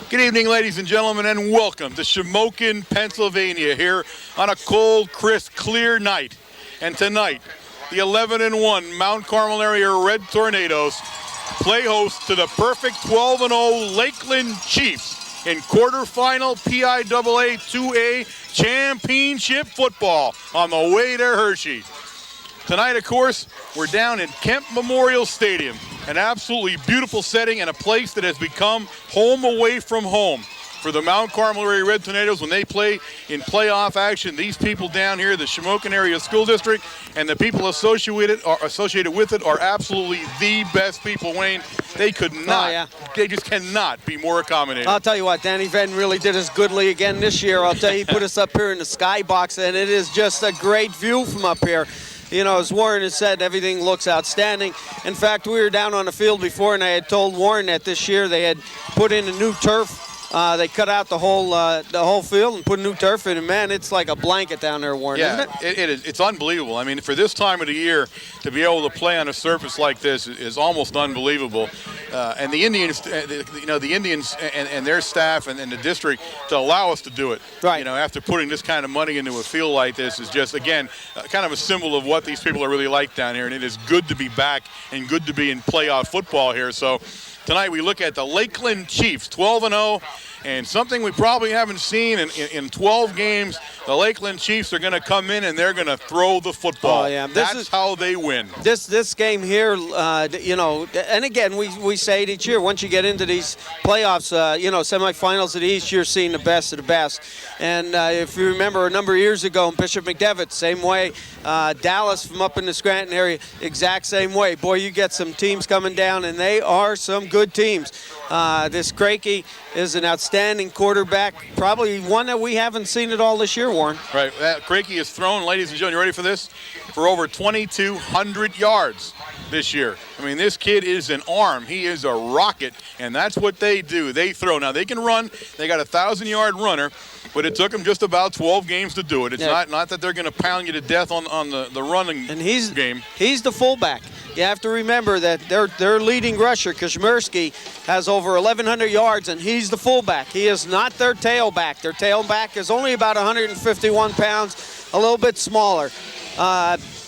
Good evening, ladies and gentlemen, and welcome to Shamokin, Pennsylvania, here on a cold, crisp, clear night. And tonight, the 11-1 Mount Carmel area Red Tornadoes play host to the perfect 12-0 Lakeland Chiefs in quarterfinal PIAA 2A championship football on the way to Hershey. Tonight, of course, we're down in Kemp Memorial Stadium, an absolutely beautiful setting and a place that has become home away from home for the Mount Carmel area Red Tornadoes when they play in playoff action. These people down here, the Shamokin Area School District, and the people associated with it are absolutely the best people, Wayne. They could not, They just cannot be more accommodating. I'll tell you what, Danny Venn really did us goodly again this year. I'll tell you, he put us up here in the skybox, and it is just a great view from up here. You know, as Warren has said, everything looks outstanding. In fact, we were down on the field before, and I had told Warren that this year they had put in a new turf. They cut out the whole field and put a new turf in, and man, it's like a blanket down there, Warren, isn't it? It is. It's unbelievable. I mean, for this time of the year, to be able to play on a surface like this is almost unbelievable. And the Indians, the Indians and their staff and the district to allow us to do it. Right. You know, after putting this kind of money into a field like this is just, again, kind of a symbol of what these people are really like down here. And it is good to be back and good to be in playoff football here. So tonight we look at the Lakeland Chiefs, 12-0. And something we probably haven't seen in 12 games, the Lakeland Chiefs are going to come in and they're going to throw the football. Oh, yeah. That's how they win. This game here, you know, and again, we say it each year, once you get into these playoffs, semifinals of the East, you're seeing the best of the best. And if you remember a number of years ago in Bishop McDevitt, same way. Dallas from up in the Scranton area, exact same way. Boy, you get some teams coming down, and they are some good teams. This Krakey is an outstanding quarterback, probably one that we haven't seen at all this year, Warren. Right, Krakey has thrown, ladies and gentlemen, you ready for this? For over 2,200 yards this year. I mean, this kid is an arm. He is a rocket, and that's what they do. They throw. Now, they can run. They got a 1,000-yard runner, but it took them just about 12 games to do it. It's not that they're going to pound you to death on the running game. He's the fullback. You have to remember that their leading rusher, Kashmirsky, has over 1,100 yards, and he's the fullback. He is not their tailback. Their tailback is only about 151 pounds, a little bit smaller.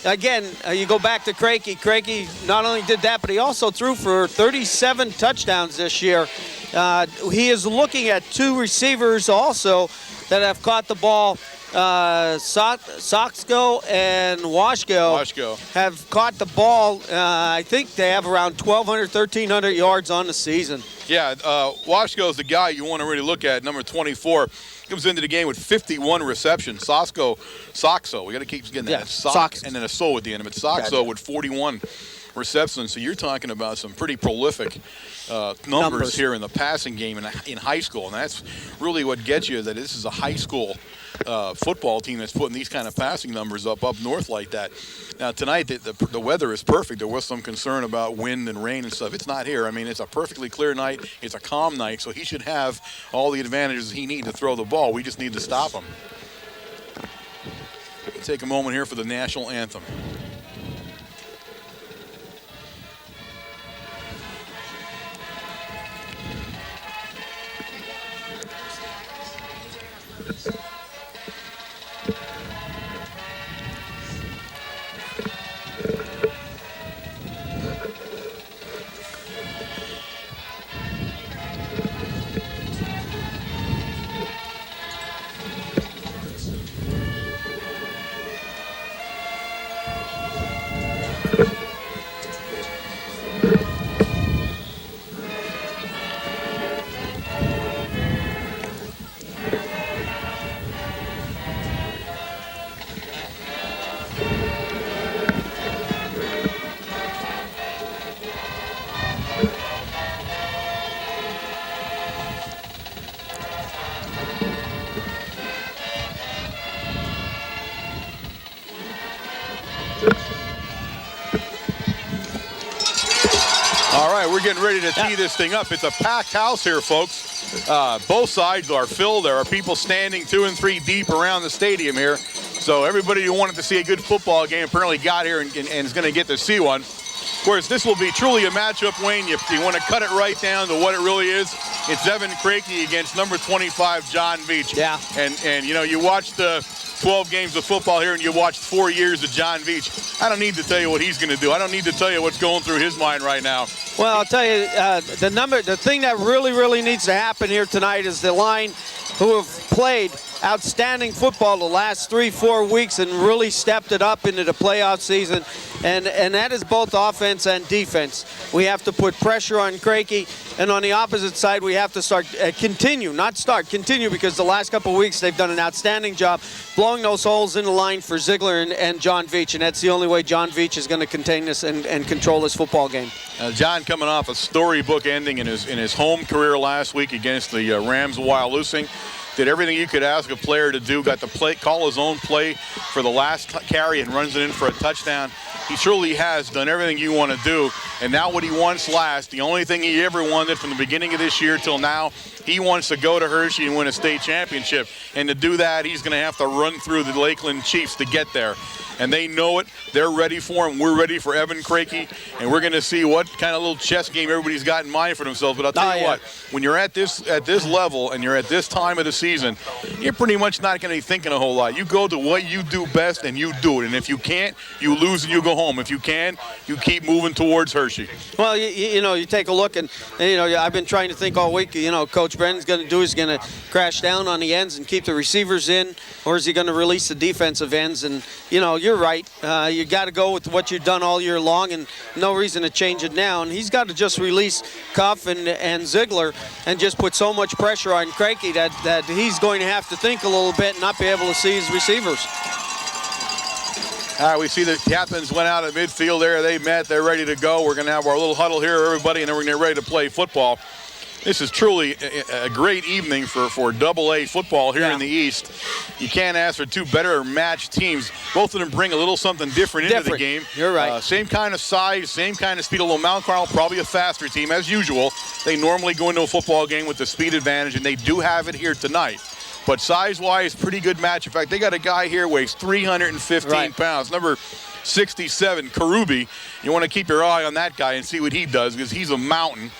Again, you go back to Krakey. Krakey not only did that, but he also threw for 37 touchdowns this year. He is looking at two receivers also that have caught the ball. Soxco and Washko have caught the ball. I think they have around 1,200, 1,300 yards on the season. Yeah, Washko is the guy you want to really look at, number 24. Comes into the game with 51 receptions. Soxco, we got to keep getting that. Sox and then a so at the end of it. Soxco with 41 receptions. So you're talking about some pretty prolific numbers here in the passing game in high school. And that's really what gets you, that this is a high school football team that's putting these kind of passing numbers up north like that. Now tonight the weather is perfect. There was some concern about wind and rain and stuff. It's not here. I mean, it's a perfectly clear night. It's a calm night, so he should have all the advantages he needs to throw the ball. We just need to stop him. We'll take a moment here for the national anthem. All right, we're getting ready to tee this thing up. It's a packed house here, folks. Both sides are filled. There are people standing 2 and 3 deep around the stadium here. So everybody who wanted to see a good football game apparently got here and is going to get to see one. course, this will be truly a matchup, Wayne. You want to cut it right down to what it really is. It's Evan Crakey against number 25, John Veach. Yeah. And you know, you watched 12 games of football here and you watched 4 years of John Veach. I don't need to tell you what he's going to do. I don't need to tell you what's going through his mind right now. Well, I'll tell you, the thing that really needs to happen here tonight is the line who have played outstanding football the last 3-4 weeks and really stepped it up into the playoff season, and that is both offense and defense. We have to put pressure on Crakey, and on the opposite side, we have to continue because the last couple of weeks they've done an outstanding job blowing those holes in the line for Ziegler and John Veach, and that's the only way John Veach is going to contain this and control this football game. John coming off a storybook ending in his home career last week against the Rams while losing. Did everything you could ask a player to do, got to call his own play for the last carry and runs it in for a touchdown. He truly has done everything you want to do. And now what he wants last, the only thing he ever wanted from the beginning of this year till now, he wants to go to Hershey and win a state championship. And to do that, he's going to have to run through the Lakeland Chiefs to get there. And they know it. They're ready for him. We're ready for Evan Crakey. And we're going to see what kind of little chess game everybody's got in mind for themselves. But I'll tell you what, when you're at this level and you're at this time of the season, you're pretty much not going to be thinking a whole lot. You go to what you do best and you do it. And if you can't, you lose and you go home. If you can, you keep moving towards Hershey. Well, you know, you take a look and you know, I've been trying to think all week, you know, Coach Brennan's going to do is going to crash down on the ends and keep the receivers in, or is he going to release the defensive ends? And, you know, you're right. You got to go with what you've done all year long, and no reason to change it now. And he's got to just release Cuff and Ziegler and just put so much pressure on Crakey that he's going to have to think a little bit and not be able to see his receivers. All right, we see the captains went out at midfield there. They met. They're ready to go. We're going to have our little huddle here, everybody, and then we're going to get ready to play football. This is truly a great evening for Double-A football here in the East. You can't ask for two better matched teams. Both of them bring a little something different into the game. You're right. Same kind of size, same kind of speed. Although Mount Carmel probably a faster team as usual. They normally go into a football game with the speed advantage, and they do have it here tonight. But size-wise, pretty good match. In fact, they got a guy here who weighs 315 pounds. Number 67, Karubi. You want to keep your eye on that guy and see what he does because he's a mountain.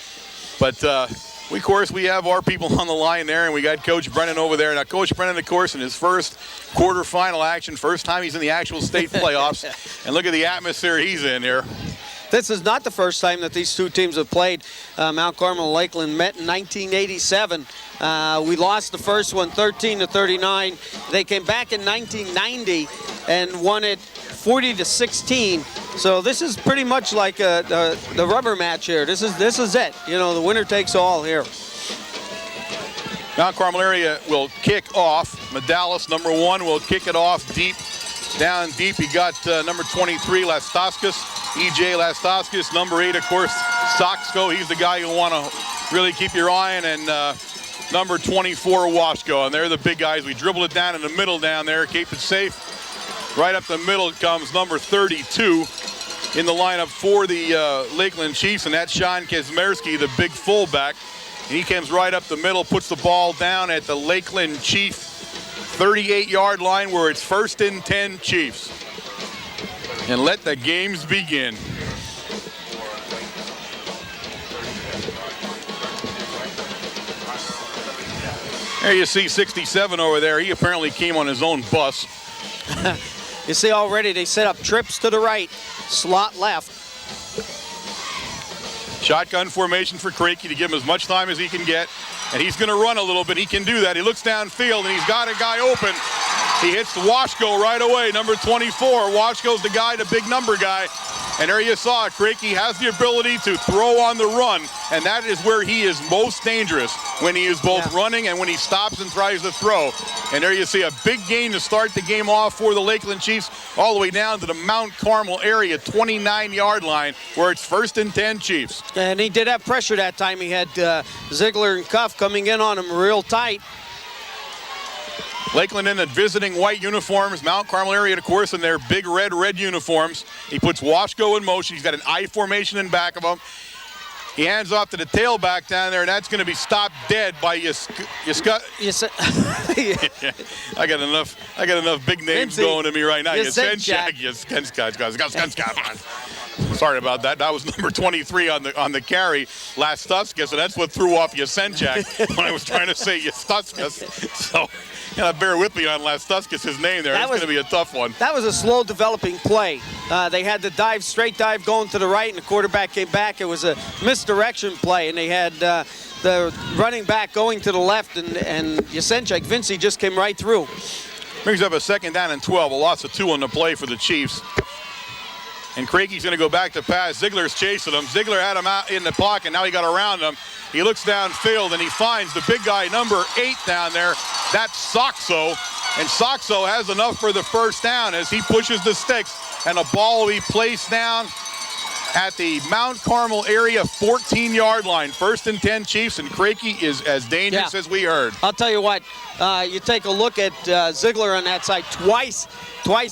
But of course, we have our people on the line there, and we got Coach Brennan over there. Now, Coach Brennan, of course, in his first quarterfinal action, first time he's in the actual state playoffs. And look at the atmosphere he's in here. This is not the first time that these two teams have played. Mount Carmel and Lakeland met in 1987. We lost the first one 13-39. They came back in 1990 and won it 40-16. So this is pretty much like the rubber match here. This is it. You know, the winner takes all here. Mount Carmel area will kick off. Medalis, number 1, will kick it off deep. Down deep, you got number 23, Lastaskis. E.J. Lastaskis, number 8, of course, Soxco. He's the guy you want to really keep your eye on. And number 24, Washko. And they're the big guys. We dribble it down in the middle down there, keep it safe. Right up the middle comes number 32 in the lineup for the Lakeland Chiefs, and that's Sean Kazmierski, the big fullback. And he comes right up the middle, puts the ball down at the Lakeland Chief 38-yard line where it's 1st and 10 Chiefs. And let the games begin. There you see 67 over there. He apparently came on his own bus. You see already they set up trips to the right, slot left. Shotgun formation for Crakey to give him as much time as he can get. And he's going to run a little bit. He can do that. He looks downfield, and he's got a guy open. He hits the Washko right away, number 24. Washko's the guy, the big number guy. And there you saw it. Crakey has the ability to throw on the run, and that is where he is most dangerous, when he is both running and when he stops and tries to throw. And there you see a big gain to start the game off for the Lakeland Chiefs, all the way down to the Mount Carmel area, 29-yard line, where it's 1st and 10 Chiefs. And he did have pressure that time. He had Ziegler and Cuff coming in on him real tight. Lakeland in the visiting white uniforms. Mount Carmel area, of course, in their big red uniforms. He puts Washko in motion. He's got an I formation in back of him. He hands off to the tailback down there, and that's going to be stopped dead by Yuska. I got enough big names going to me right now. Sorry about that. That was number 23 on the carry, Lastuskas, and that's what threw off Yasenchak when I was trying to say Yastuskas. So, bear with me on Lastuskas, his name there. It's going to be a tough one. That was a slow developing play. They had the straight dive going to the right, and the quarterback came back. It was a misdirection play, and they had the running back going to the left, and Yasenchak, Vincey just came right through. Brings up a 2nd down and 12, a loss of 2 on the play for the Chiefs. And Crakey's going to go back to pass. Ziegler's chasing him. Ziegler had him out in the pocket. Now he got around him. He looks downfield, and he finds the big guy, number 8 down there. That's Soxo. And Soxo has enough for the first down as he pushes the sticks. And the ball will be placed down at the Mount Carmel area 14-yard line. 1st and 10 Chiefs, and Crakey is as dangerous as we heard. I'll tell you what, you take a look at Ziegler on that side twice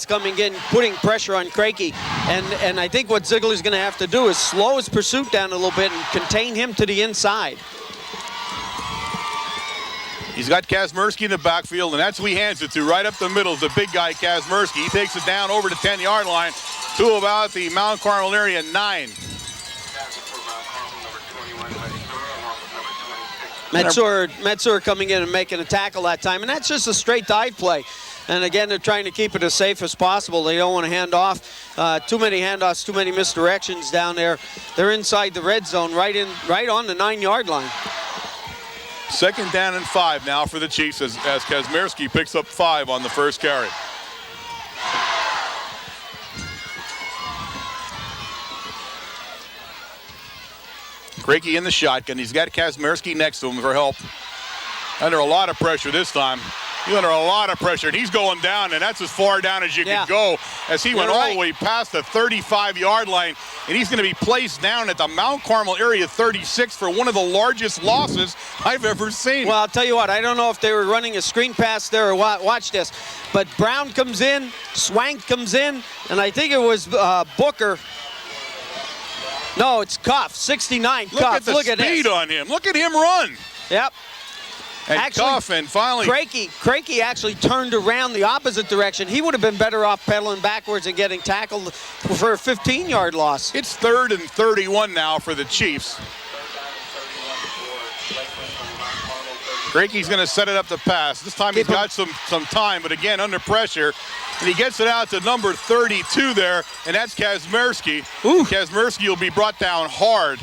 coming in, putting pressure on Crakey. And I think what Ziegler's going to have to do is slow his pursuit down a little bit and contain him to the inside. He's got Kazmersky in the backfield, and that's who he hands it to. Right up the middle is the big guy, Kazmersky. He takes it down over the 10-yard line to about the Mount Carmel area 9. Metzger coming in and making a tackle that time, and that's just a straight dive play. And again, they're trying to keep it as safe as possible. They don't want to hand off. Too many handoffs, too many misdirections down there. They're inside the red zone, right on the 9-yard line. 2nd down and 5 now for the Chiefs as Kazmersky picks up 5 on the first carry. Crakey in the shotgun. He's got Kazmersky next to him for help. Under a lot of pressure this time. He's under a lot of pressure, and he's going down, and that's as far down as you can go as he went all the way past the 35-yard line, and he's going to be placed down at the Mount Carmel area 36 for one of the largest losses I've ever seen. Well, I'll tell you what, I don't know if they were running a screen pass there or what. Watch this. But Brown comes in, Swank comes in, and I think it was Booker. No, it's Cuff, 69 Cuff. Look at the speed on him. Look at him run. Yep. And actually, Cuff, and finally Crakey actually turned around the opposite direction. He would have been better off pedaling backwards and getting tackled for a 15-yard loss. It's 3rd and 31 now for the Chiefs. Crakey's going to set it up to pass. This time he's got some time, but again, under pressure. And he gets it out to number 32 there, and that's Kazmersky. Kazmersky will be brought down hard.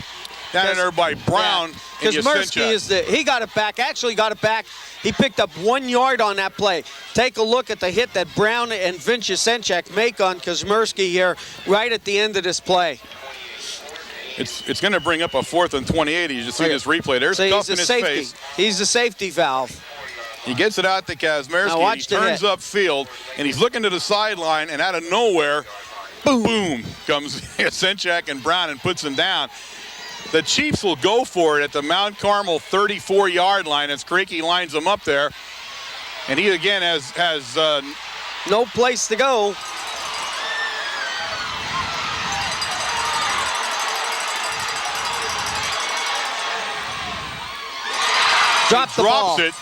Down in there by Brown. Because Kazmersky he got it back, actually got it back. He picked up 1 yard on that play. Take a look at the hit that Brown and Vince Yasenchak make on Kazmersky here right at the end of this play. It's going to bring up a 4th and 28. You just see this replay. There's Cuff in his face. He's the safety valve. He gets it out to Kazmersky. He turns upfield, and he's looking to the sideline, and out of nowhere, boom comes Yasenchak and Brown and puts him down. The Chiefs will go for it at the Mount Carmel 34-yard line as Crakey lines them up there. And he again has no place to go. Drops it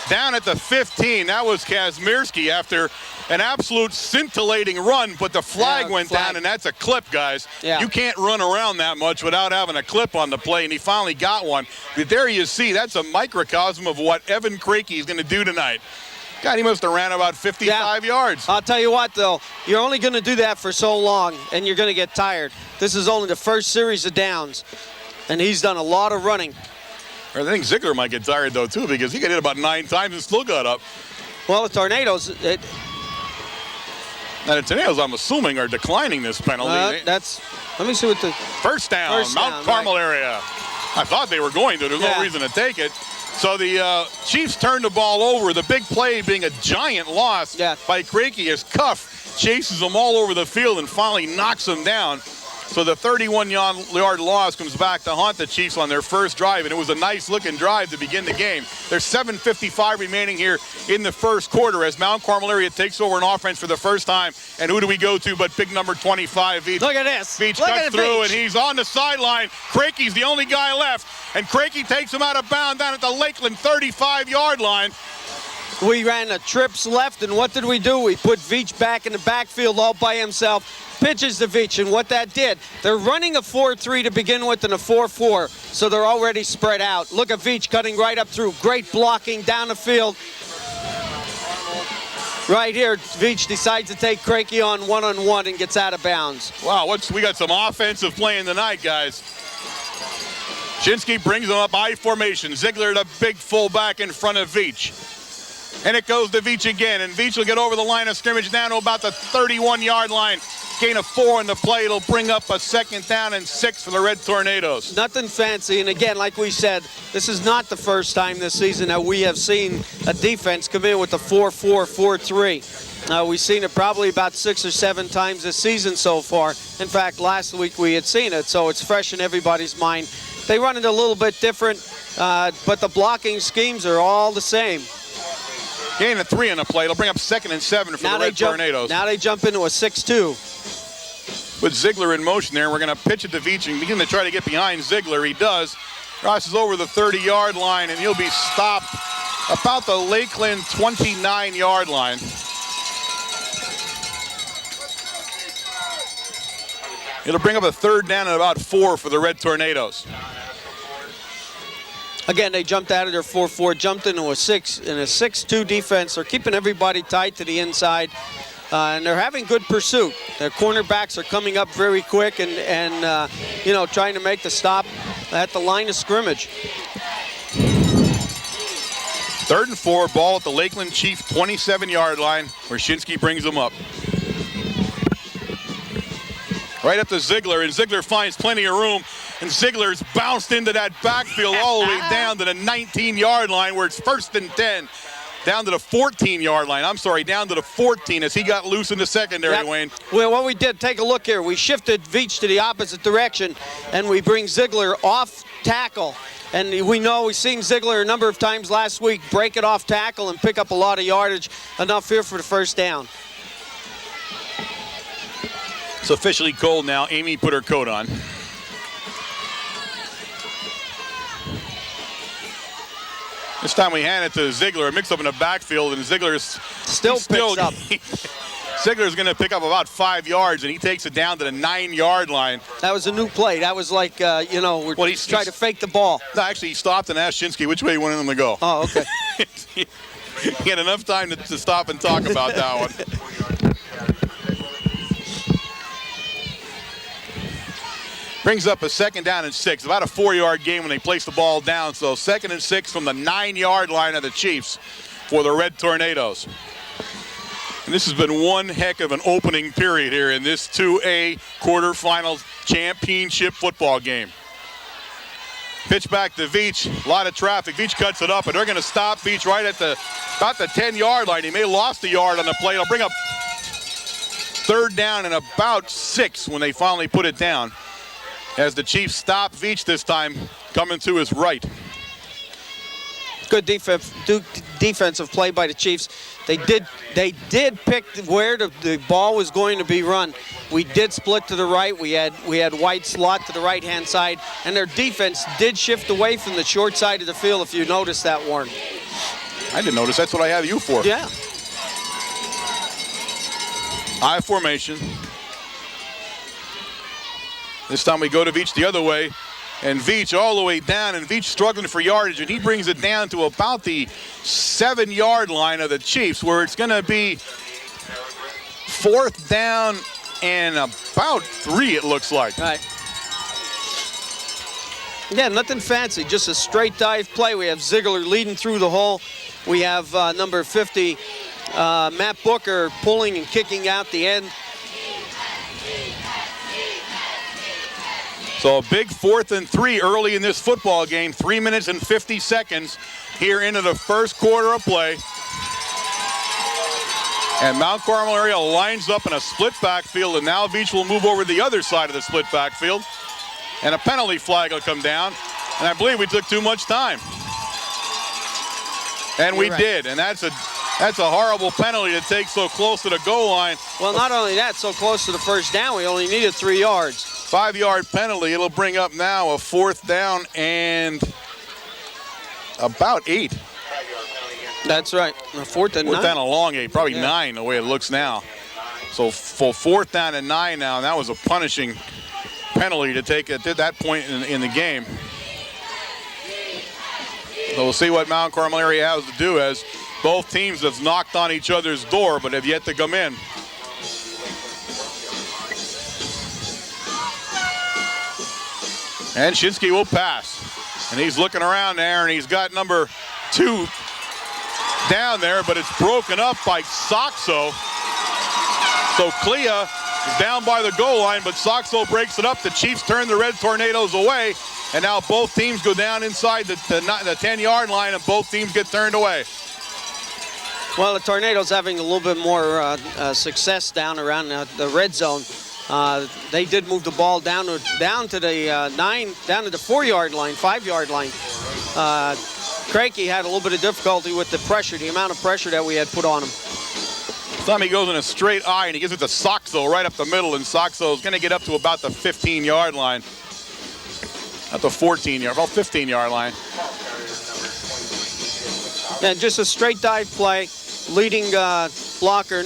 down at the 15. That was Kazmersky after an absolute scintillating run, but the flag went down, and that's a clip, guys. Yeah. You can't run around that much without having a clip on the play, and he finally got one. But there you see, that's a microcosm of what Evan Crakey is going to do tonight. God, he must have ran about 55 yards. I'll tell you what, though, you're only going to do that for so long, and you're going to get tired. This is only the first series of downs, and he's done a lot of running. I think Ziegler might get tired, though, too, because he got hit about 9 times and still got up. Well, the Tornadoes... Now, the Tornadoes, I'm assuming, are declining this penalty. Let me see what the... First down, Mount Carmel area. I thought they were going to. There's no reason to take it. So the Chiefs turned the ball over. The big play being a giant loss by Crakey as Cuff chases them all over the field and finally knocks them down. So the 31-yard loss comes back to haunt the Chiefs on their first drive, and it was a nice-looking drive to begin the game. There's 7:55 remaining here in the first quarter as Mount Carmel area takes over an offense for the first time. And who do we go to but big number 25, Veach. Look at this. Veach cuts through, and he's on the sideline. Crakey's the only guy left, and Crakey takes him out of bounds down at the Lakeland 35-yard line. We ran a trips left, and what did we do? We put Veach back in the backfield all by himself, pitches to Veach, and what that did, they're running a 4-3 to begin with and a 4-4, so they're already spread out. Look at Veach cutting right up through. Great blocking down the field. Right here, Veach decides to take Crakey on one-on-one and gets out of bounds. Wow, we got some offensive playing tonight, guys. Shinsky brings them up I formation. Ziegler, the big fullback in front of Veach. And it goes to Veach again, and Veach will get over the line of scrimmage down to about the 31-yard line. Gain of 4 in the play. It'll bring up a 2nd down and 6 for the Red Tornadoes. Nothing fancy, and again, like we said, this is not the first time this season that we have seen a defense come in with a 4-4, 4-3. We've seen it probably about 6 or 7 times this season so far. In fact, last week we had seen it, so it's fresh in everybody's mind. They run it a little bit different, but the blocking schemes are all the same. Gain of 3 on the play. It'll bring up 2nd and 7 for the Red Tornadoes. Now they jump into a 6-2. With Ziegler in motion there, we're going to pitch it to Veach and begin to try to get behind Ziegler. He does. Crosses over the 30-yard line, and he'll be stopped about the Lakeland 29-yard line. It'll bring up a 3rd down and about 4 for the Red Tornadoes. Again, they jumped out of their 4-4, jumped into a 6-2 defense. They're keeping everybody tight to the inside, and they're having good pursuit. Their cornerbacks are coming up very quick and trying to make the stop at the line of scrimmage. 3rd and 4, ball at the Lakeland Chief 27-yard line, where Shinsky brings them up. Right up to Ziegler, and Ziegler finds plenty of room, and Ziegler's bounced into that backfield all the way down to the 19-yard line, where it's 1st and 10. Down to the 14-yard line. I'm sorry, down to the 14 as he got loose in the secondary, Yep. Wayne. Well, what we did, take a look here. We shifted Veach to the opposite direction, and we bring Ziegler off tackle. And we've seen Ziegler a number of times last week break it off tackle and pick up a lot of yardage, enough here for the 1st down. It's officially cold now. Amy put her coat on. This time we hand it to Ziegler. A mix-up in the backfield, and Ziegler's still picks up. Ziegler's going to pick up about 5 yards, and he takes it down to the 9-yard line. That was a new play. That was like, we're trying to fake the ball. No, actually, he stopped and asked Shinsky which way he wanted him to go. Oh, okay. He had enough time to stop and talk about that one. Brings up a 2nd down and 6. About a 4-yard gain when they place the ball down. So 2nd and 6 from the 9-yard line of the Chiefs for the Red Tornadoes. And this has been one heck of an opening period here in this 2A quarterfinal championship football game. Pitch back to Veach. A lot of traffic. Veach cuts it up, and they're going to stop Veach right at about the 10-yard line. He may have lost a yard on the play. It'll bring up 3rd down and about 6 when they finally put it down. As the Chiefs stop Veach this time, coming to his right. Good defensive play by the Chiefs. They did pick where the ball was going to be run. We did split to the right. We had White slot to the right-hand side, and their defense did shift away from the short side of the field, if you noticed that, Warren. I didn't notice. That's what I have you for. Yeah. I formation. This time we go to Veach the other way, and Veach all the way down, and Veach struggling for yardage, and he brings it down to about the 7-yard line of the Chiefs, where it's going to be 4th down and about 3, it looks like. All right. Yeah, nothing fancy, just a straight dive play. We have Ziegler leading through the hole. We have number 50, Matt Booker, pulling and kicking out the end. So a big 4th and 3 early in this football game. 3 minutes and 50 seconds here into the 1st quarter of play. And Mount Carmel area lines up in a split backfield, and now Veach will move over the other side of the split backfield. And a penalty flag will come down. And I believe we took too much time. And we did, and that's a horrible penalty to take so close to the goal line. Well, not only that, so close to the 1st down, we only needed 3 yards. 5-yard penalty. It'll bring up now a 4th down and about 8. That's right. 4th and 9. Fourth down a long 8, probably Yeah. 9 the way it looks now. So for 4th down and 9 now, and that was a punishing penalty to take at that point in the game. So we'll see what Mount Carmel area has to do, as both teams have knocked on each other's door but have yet to come in. And Shinsky will pass. And he's looking around there, and he's got number 2 down there, but it's broken up by Saxo. So Clea is down by the goal line, but Saxo breaks it up. The Chiefs turn the Red Tornadoes away, and now both teams go down inside the 10-yard line, and both teams get turned away. Well, the Tornadoes having a little bit more success down around the red zone. They did move the ball down to the 4-yard line, 5-yard line. Crakey had a little bit of difficulty with the pressure, the amount of pressure that we had put on him. This time he goes in a straight eye, and he gives it to Saxo right up the middle, and Saxo is going to get up to about the 15-yard line. Not the 14-yard, about 15-yard line. Yeah, just a straight dive play, leading blocker.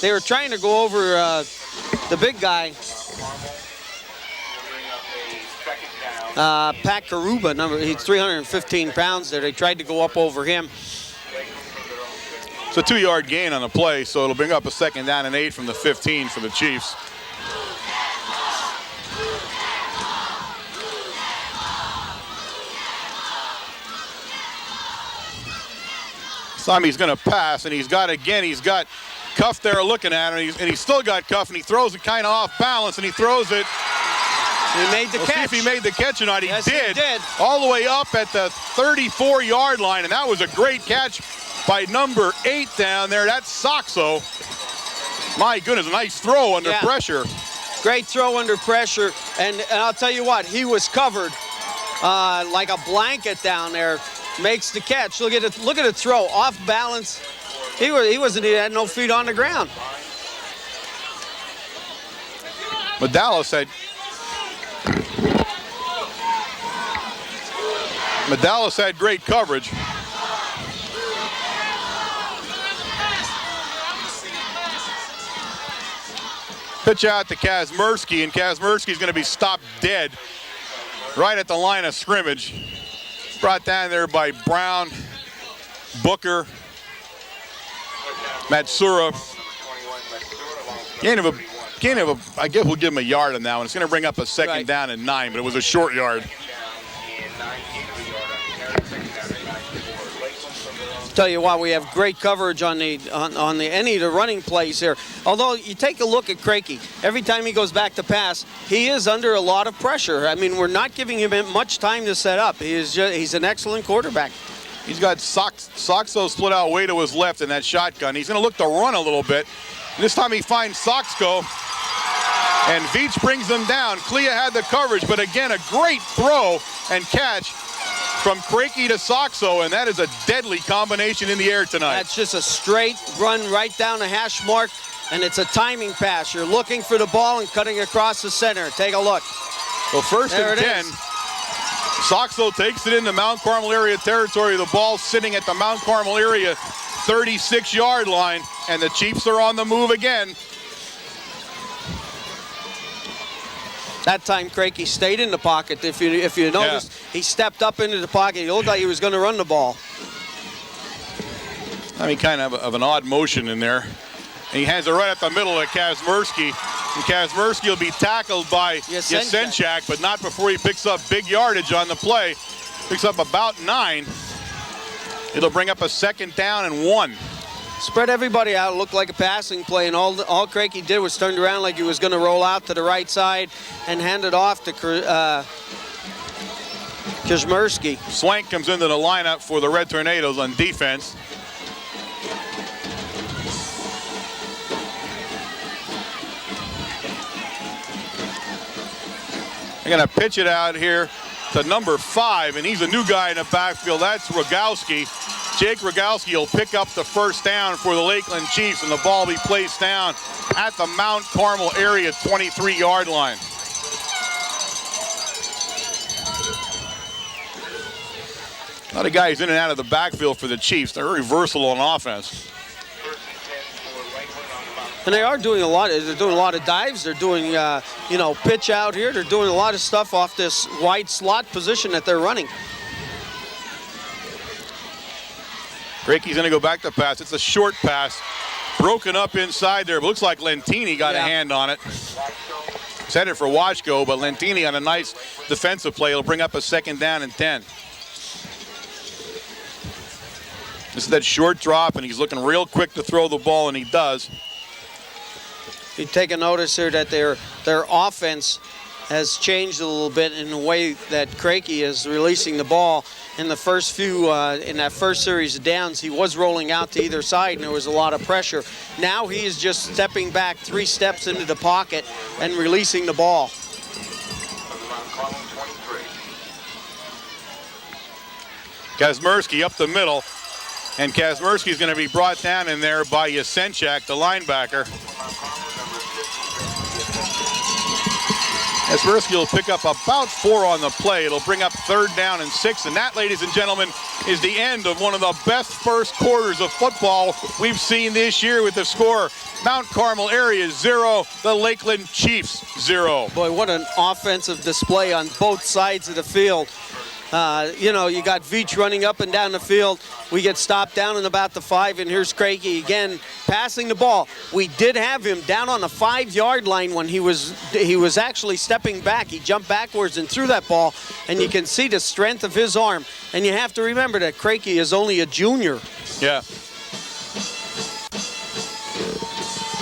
They were trying to go over the big guy, Pat Karuba. He's 315 pounds there. They tried to go up over him. It's a 2-yard gain on the play, so it'll bring up a 2nd down and 8 from the 15 for the Chiefs. This time he's going to pass, and he's got Cuff there looking at him, and he's still got Cuff, and he throws it kind of off balance, and he throws it. He made the catch. See if he made the catch or not. Yes, he did. All the way up at the 34-yard line, and that was a great catch by number 8 down there. That's Saxo. My goodness, a nice throw under pressure. Great throw under pressure, and I'll tell you what, he was covered like a blanket down there. Makes the catch. Look at it. Look at the throw, off balance. He had no feet on the ground. Medallis had great coverage. Pitch out to Kazmersky, and Kazmersky's going to be stopped dead right at the line of scrimmage. Brought down there by Brown, Booker, Matsura. I guess we'll give him a yard on that one. It's going to bring up a 2nd down and 9, but it was a short yard. Tell you what, we have great coverage on any of the running plays here. Although you take a look at Crakey, every time he goes back to pass, he is under a lot of pressure. I mean, we're not giving him much time to set up. He's an excellent quarterback. He's got Saxo split out way to his left in that shotgun. He's going to look to run a little bit. And this time he finds Saxo, and Veach brings them down. Clea had the coverage, but again, a great throw and catch from Crakey to Saxo, and that is a deadly combination in the air tonight. That's just a straight run right down the hash mark, and it's a timing pass. You're looking for the ball and cutting across the center. Take a look. So 1st and 10. Saxo takes it into Mount Carmel area territory. The ball sitting at the Mount Carmel area 36-yard line, and the Chiefs are on the move again. That time, Crakey stayed in the pocket. If you notice, he stepped up into the pocket. He looked like he was going to run the ball. I mean, kind of an odd motion in there. And he hands it right at the middle of Kazmersky. And Kazmersky will be tackled by Yasenchak, but not before he picks up big yardage on the play. Picks up about 9. It'll bring up a 2nd down and 1. Spread everybody out. It looked like a passing play, and all Crakey did was turned around like he was going to roll out to the right side and hand it off to Kazmersky. Swank comes into the lineup for the Red Tornadoes on defense. They're going to pitch it out here to number 5, and he's a new guy in the backfield. That's Rogowski. Jake Rogowski will pick up the 1st down for the Lakeland Chiefs, and the ball will be placed down at the Mount Carmel area 23-yard line. A lot of guys in and out of the backfield for the Chiefs. They're very versatile on offense. And they are doing a lot. They're doing a lot of dives. They're doing, pitch out here. They're doing a lot of stuff off this wide slot position that they're running. Reicke's going to go back to pass. It's a short pass. Broken up inside there. It looks like Lentini got a hand on it. It's headed for Washko, but Lentini on a nice defensive play. It'll bring up a 2nd down and 10. This is that short drop, and he's looking real quick to throw the ball, and he does. You take a notice here that their offense has changed a little bit in the way that Crakey is releasing the ball. In the first few, in that first series of downs, he was rolling out to either side, and there was a lot of pressure. Now he is just stepping back 3 steps into the pocket and releasing the ball. Kazmersky up the middle, and Kazmersky is going to be brought down in there by Yasenchak, the linebacker. Kazmersky will pick up about 4 on the play. It'll bring up 3rd down and 6, and that, ladies and gentlemen, is the end of one of the best first quarters of football we've seen this year with the score. Mount Carmel area 0, the Lakeland Chiefs 0. Boy, what an offensive display on both sides of the field. You got Veach running up and down the field. We get stopped down in about the 5, and here's Crakey again passing the ball. We did have him down on the 5-yard line when he was actually stepping back. He jumped backwards and threw that ball, and you can see the strength of his arm. And you have to remember that Crakey is only a junior. Yeah.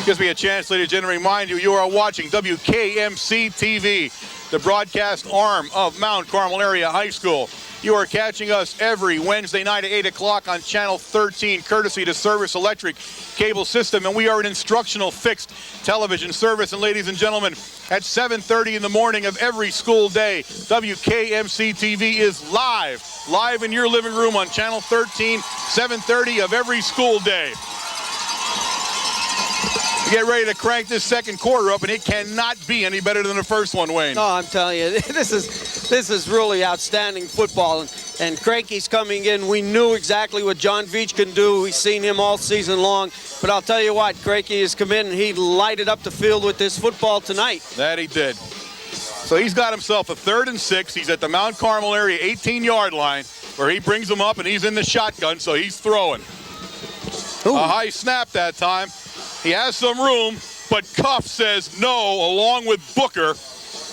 Gives me a chance, ladies and gentlemen, to remind you, you are watching WKMC TV, the broadcast arm of Mount Carmel Area High School. You are catching us every Wednesday night at 8 o'clock on Channel 13, courtesy to Service Electric Cable System, and we are an instructional fixed television service. And ladies and gentlemen, at 7:30 in the morning of every school day, WKMC TV is live in your living room on Channel 13, 7:30 of every school day. Get ready to crank this second quarter up, and it cannot be any better than the first one, Wayne. No, I'm telling you, this is really outstanding football. And Crakey's coming in. We knew exactly what John Veach can do. We've seen him all season long. But I'll tell you what, Crakey has come in, and he lighted up the field with this football tonight. That he did. So he's got himself a 3rd and 6. He's at the Mount Carmel area 18-yard line, where he brings him up, and he's in the shotgun, so he's throwing. Ooh. A high snap that time. He has some room, but Cuff says no, along with Booker.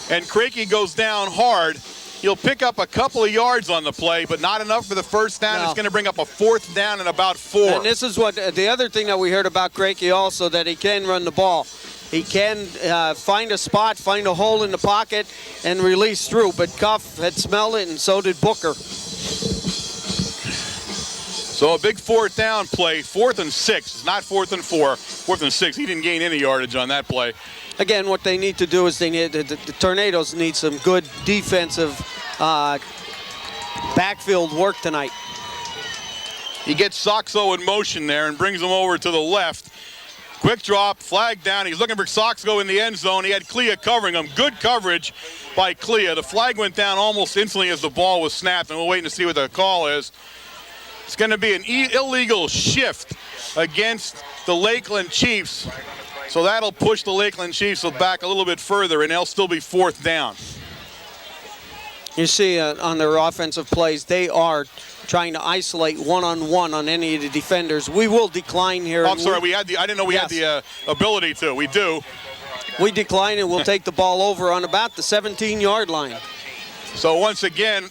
And Crakey goes down hard. He'll pick up a couple of yards on the play, but not enough for the first down. No. It's going to bring up a 4th down and about 4. And this is what the other thing that we heard about Crakey also, that he can run the ball. He can find a spot, find a hole in the pocket, and release through. But Cuff had smelled it, and so did Booker. So a big 4th down play, 4th and 6. It's not 4th and 4, 4th and 6. He didn't gain any yardage on that play. Again, what they need to do is the Tornadoes need some good defensive backfield work tonight. He gets Soxo in motion there and brings him over to the left. Quick drop, flag down. He's looking for Soxo in the end zone. He had Clea covering him. Good coverage by Clea. The flag went down almost instantly as the ball was snapped, and we're waiting to see what the call is. It's going to be an illegal shift against the Lakeland Chiefs. So that'll push the Lakeland Chiefs back a little bit further, and they'll still be 4th down. You see on their offensive plays, they are trying to isolate one-on-one on any of the defenders. We will decline here. Oh, I'm sorry, I didn't know we had the ability to. We do. We decline, and we'll take the ball over on about the 17-yard line. So once again,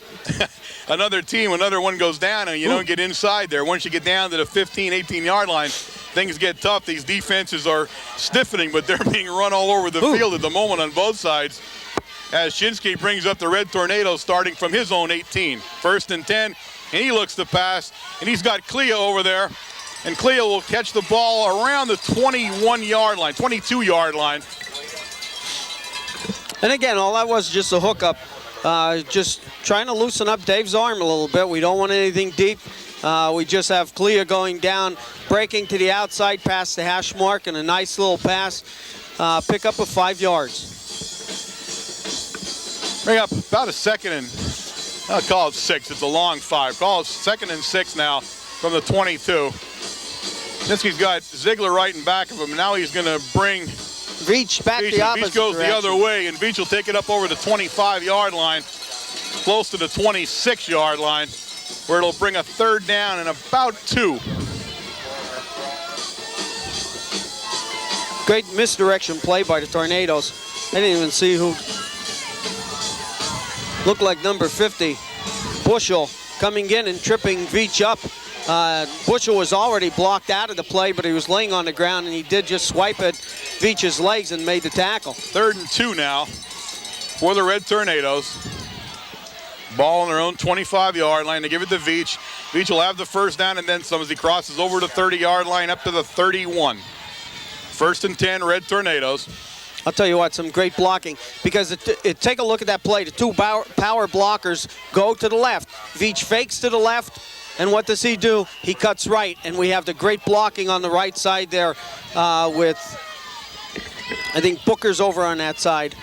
another one goes down, and you don't get inside there. Once you get down to the 15, 18-yard line, things get tough. These defenses are stiffening, but they're being run all over the field at the moment on both sides. As Shinsky brings up the Red Tornadoes starting from his own 18. 1st and 10, and he looks to pass, and he's got Clea over there. And Clea will catch the ball around the 21-yard line, 22-yard line. And again, all that was just a hookup. Just trying to loosen up Dave's arm a little bit. We don't want anything deep. We just have Clea going down, breaking to the outside past the hash mark, and a nice little pass. Pick up of 5 yards. Bring up about a 2nd I'll call it 6. It's a long 5. Call it 2nd and 6 now from the 22. Niski's got Ziegler right in back of him. Now he's going to bring Veach back Veach. the opposite Veach goes direction. the other way, and Veach will take it up over the 25-yard line, close to the 26-yard line, where it'll bring a 3rd down and about 2. Great misdirection play by the Tornadoes. I didn't even see who. Looked like number 50, Bushel, coming in and tripping Veach up. Bushel was already blocked out of the play, but he was laying on the ground, and he did just swipe at Veach's legs and made the tackle. 3rd and 2 now for the Red Tornadoes. Ball on their own 25-yard line. They give it to Veach. Veach will have the 1st down and then some as he crosses over the 30-yard line up to the 31. 1st and 10, Red Tornadoes. I'll tell you what, some great blocking, because take a look at that play. The 2 power blockers go to the left. Veach fakes to the left, and what does he do? He cuts right, and we have the great blocking on the right side there with, I think, Booker's over on that side.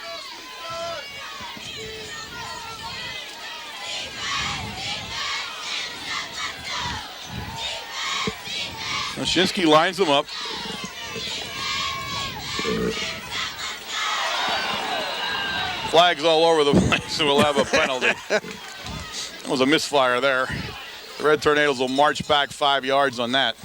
Shinsky lines them up. Flags all over the place, so we'll have a penalty. That was a misfire there. The Red Tornadoes will march back 5 yards on that.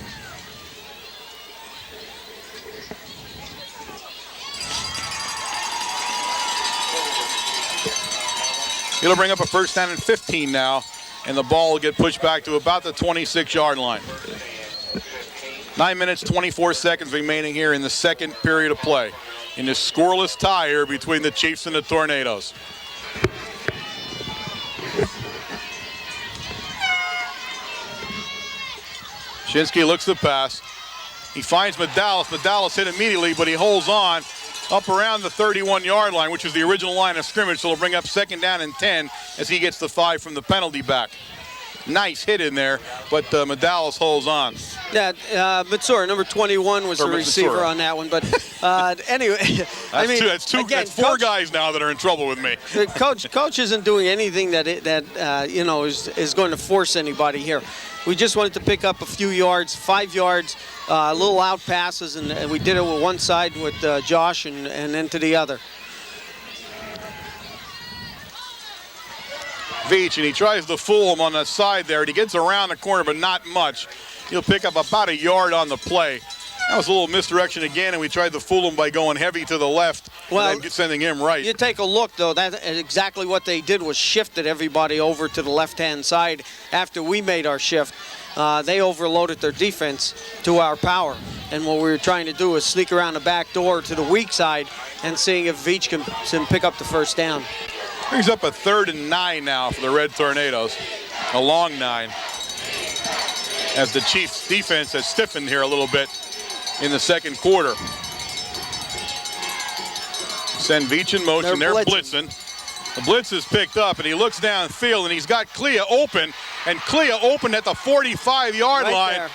It'll bring up a 1st down and 15 now, and the ball will get pushed back to about the 26-yard line. 9 minutes, 24 seconds remaining here in the 2nd period of play in this scoreless tie here between the Chiefs and the Tornadoes. Shinsky looks the pass. He finds Medallis. Medallis hit immediately, but he holds on up around the 31-yard line, which is the original line of scrimmage, so it'll bring up 2nd down and 10 as he gets the 5 from the penalty back. Nice hit in there, but Medallis holds on. Yeah, Matsura, number 21, was the receiver on that one. But anyway, I mean, that's 4 guys now that are in trouble with me. Coach isn't doing anything that you know is going to force anybody here. We just wanted to pick up a few yards, 5 yards, little out passes, and we did it with one side with Josh and then to the other. Veach, and he tries to fool him on the side there, and he gets around the corner, but not much. He'll pick up about a yard on the play. That was a little misdirection again, and we tried to fool him by going heavy to the left and then sending him right. You take a look, though, that's exactly what they did was shifted everybody over to the left-hand side after we made our shift. They overloaded their defense to our power, and what we were trying to do was sneak around the back door to the weak side and seeing if Veach can pick up the 1st down. Brings up a 3rd and 9 now for the Red Tornadoes. A long 9. As the Chiefs defense has stiffened here a little bit in the 2nd quarter. Send Veach in motion. They're blitzing. The blitz is picked up, and he looks downfield, and he's got Clea open, and Clea open at the 45-yard line. There.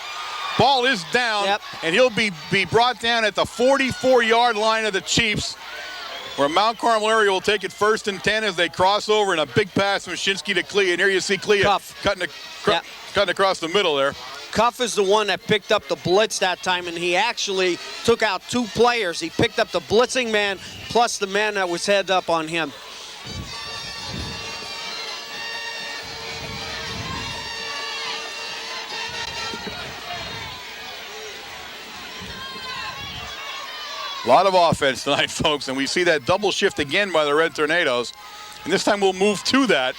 Ball is down, and he'll be brought down at the 44-yard line of the Chiefs, where Mount Carmel area will take it 1st and 10 as they cross over, and a big pass from Shinsky to Clea. And here you see Clea cutting across the middle there. Cuff is the one that picked up the blitz that time, and he actually took out 2 players. He picked up the blitzing man plus the man that was head up on him. A lot of offense tonight, folks, and we see that double shift again by the Red Tornadoes. And this time we'll move to that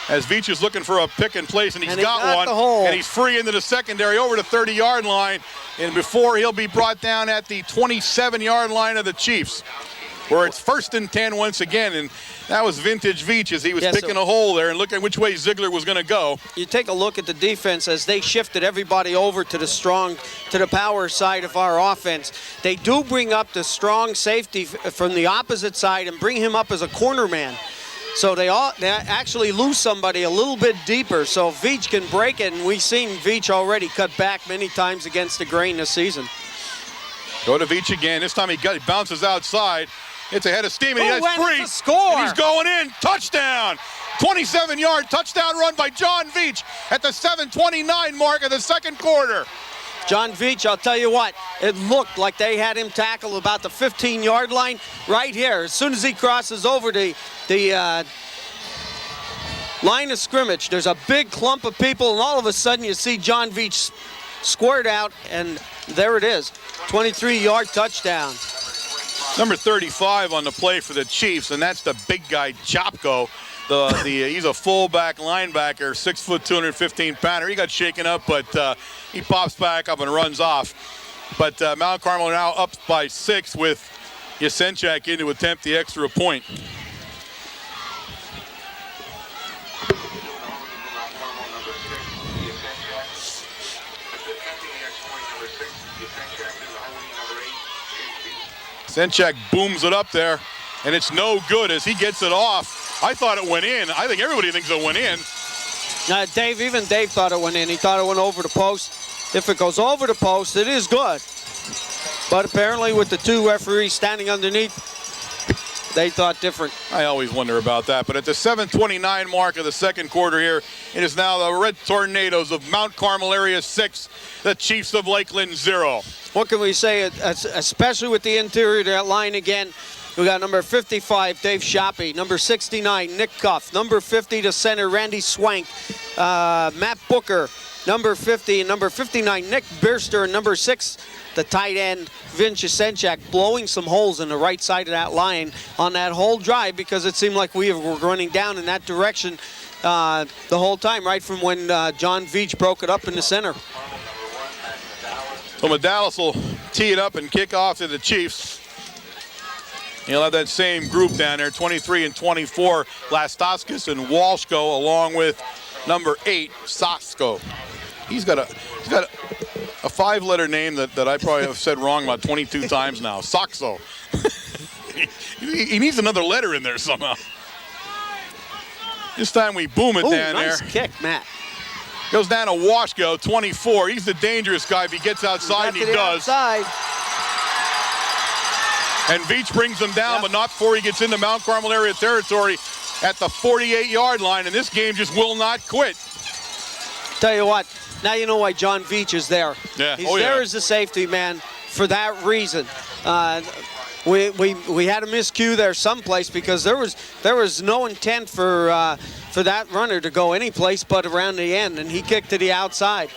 as Veach is looking for a pick and place, and he's got one. And he's free into the secondary over the 30-yard line. And before he'll be brought down at the 27-yard line of the Chiefs, where it's 1st and 10 once again. And that was vintage Veach as he was picking a hole there and looking which way Ziegler was going to go. You take a look at the defense as they shifted everybody over to the power side of our offense. They do bring up the strong safety from the opposite side and bring him up as a corner man. So they actually lose somebody a little bit deeper, so Veach can break it, and we've seen Veach already cut back many times against the grain this season. Go to Veach again. This time he bounces outside. It's ahead of steam, and that's free. Score. And he's going in. Touchdown. 27-yard touchdown run by John Veach at the 7:29 mark of the second quarter. John Veach, I'll tell you what, it looked like they had him tackled about the 15-yard line right here. As soon as he crosses over the line of scrimmage, there's a big clump of people, and all of a sudden you see John Veach squirt out, and there it is, 23-yard touchdown. Number 35 on the play for the Chiefs, and that's the big guy, Chopko. He's a fullback linebacker, 6 foot, 215-pounder. He got shaken up, but he pops back up and runs off. But Mount Carmel now up by 6 with Yasenchak in to attempt the extra point. Yasenchak booms it up there, and it's no good as he gets it off. I thought it went in. I think everybody thinks it went in. Even Dave thought it went in. He thought it went over the post. If it goes over the post, it is good. But apparently with the two referees standing underneath, they thought different. I always wonder about that. But at the 7:29 mark of the second quarter here, it is now the Red Tornadoes of Mount Carmel Area 6, the Chiefs of Lakeland 0. What can we say, especially with the interior of that line again? We got number 55, Dave Shoppy. Number 69, Nick Cuff. Number 50 to center, Randy Swank. Matt Booker. Number 50 and number 59, Nick Birster. And number 6, the tight end, Vince Yasenchak, blowing some holes in the right side of that line on that whole drive because it seemed like we were running down in that direction the whole time, right from when John Veach broke it up in the center. So Medalis will tee it up and kick off to the Chiefs. He'll have that same group down there, 23 and 24, Lastoskis and Walshko, along with number 8, Sosko. He's got a 5-letter name that I probably have said wrong about 22 times now. Soxo. he needs another letter in there somehow. This time we boom it down there. Nice kick, Matt. Goes down to Washko, 24. He's the dangerous guy if he gets outside, and he does. Outside. And Veach brings him down, but not before he gets into Mount Carmel area territory at the 48-yard line, and this game just will not quit. Tell you what, now you know why John Veach is there. Yeah. He's there as a safety man for that reason. We had a miscue there someplace because there was no intent for that runner to go any place but around the end, and he kicked to the outside.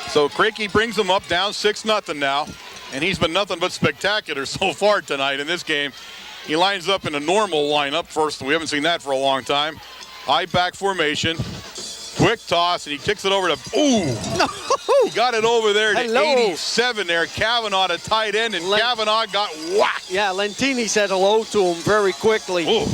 So Crakey brings him up down 6-0 now, and he's been nothing but spectacular so far tonight in this game. He lines up in a normal lineup first. We haven't seen that for a long time. High back formation. Quick toss, and he kicks it over to, he got it over there to 87 there. Kavanaugh, the tight end, and Kavanaugh got whacked. Yeah, Lentini said hello to him very quickly. Ooh.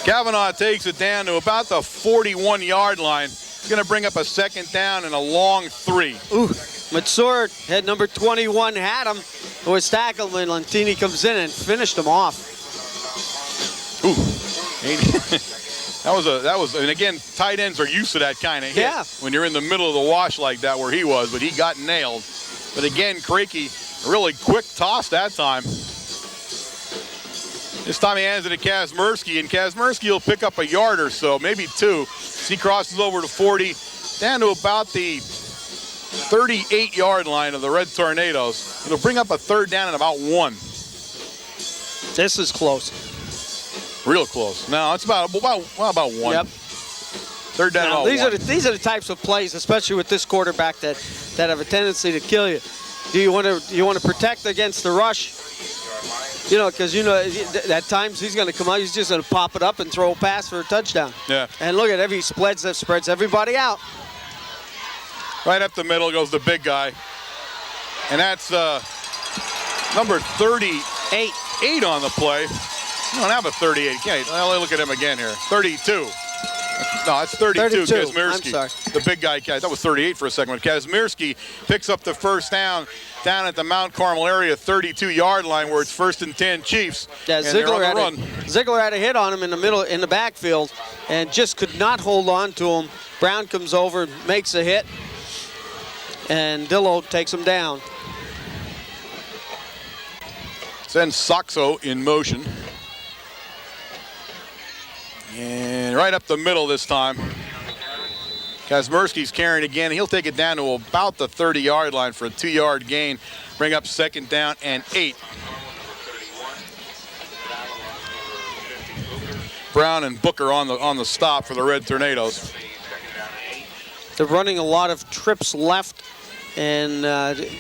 Kavanaugh takes it down to about the 41-yard line. He's going to bring up a second down and a long 3. Ooh, Matsur had number 21, had him. It was tackled when Lentini comes in and finished him off. Ooh. That was, and again, tight ends are used to that kind of hit. Yeah. When you're in the middle of the wash like that where he was, but he got nailed. But again, Crakey, really quick toss that time. This time he hands it to Kazmersky, and Kazmersky will pick up a yard or so, maybe 2. He crosses over to 40, down to about the 38-yard line of the Red Tornadoes. It'll bring up a third down and about 1. This is close. Real close. No, it's about 1. Yep. Third down. Now, these are the types of plays, especially with this quarterback, that have a tendency to kill you. Do you want to protect against the rush? You know, because at times he's going to come out, he's just going to pop it up and throw a pass for a touchdown. Yeah. And look at he spreads everybody out. Right up the middle goes the big guy, and that's number 38 on the play. You don't have a 38. Okay, I'll look at him again here. 32. No, that's 32. Kazmersky. I'm sorry. The big guy. That was 38 for a second. Kazmersky picks up the first down at the Mount Carmel area 32-yard line where it's 1st and 10 Chiefs. Yeah, Ziegler had a hit on him in the backfield and just could not hold on to him. Brown comes over, makes a hit, and Dillo takes him down. Sends Soxo in motion. And right up the middle this time. Kazmierski's carrying again. He'll take it down to about the 30-yard line for a 2-yard gain. Bring up 2nd down and 8. Brown and Booker on the stop for the Red Tornadoes. They're running a lot of trips left and,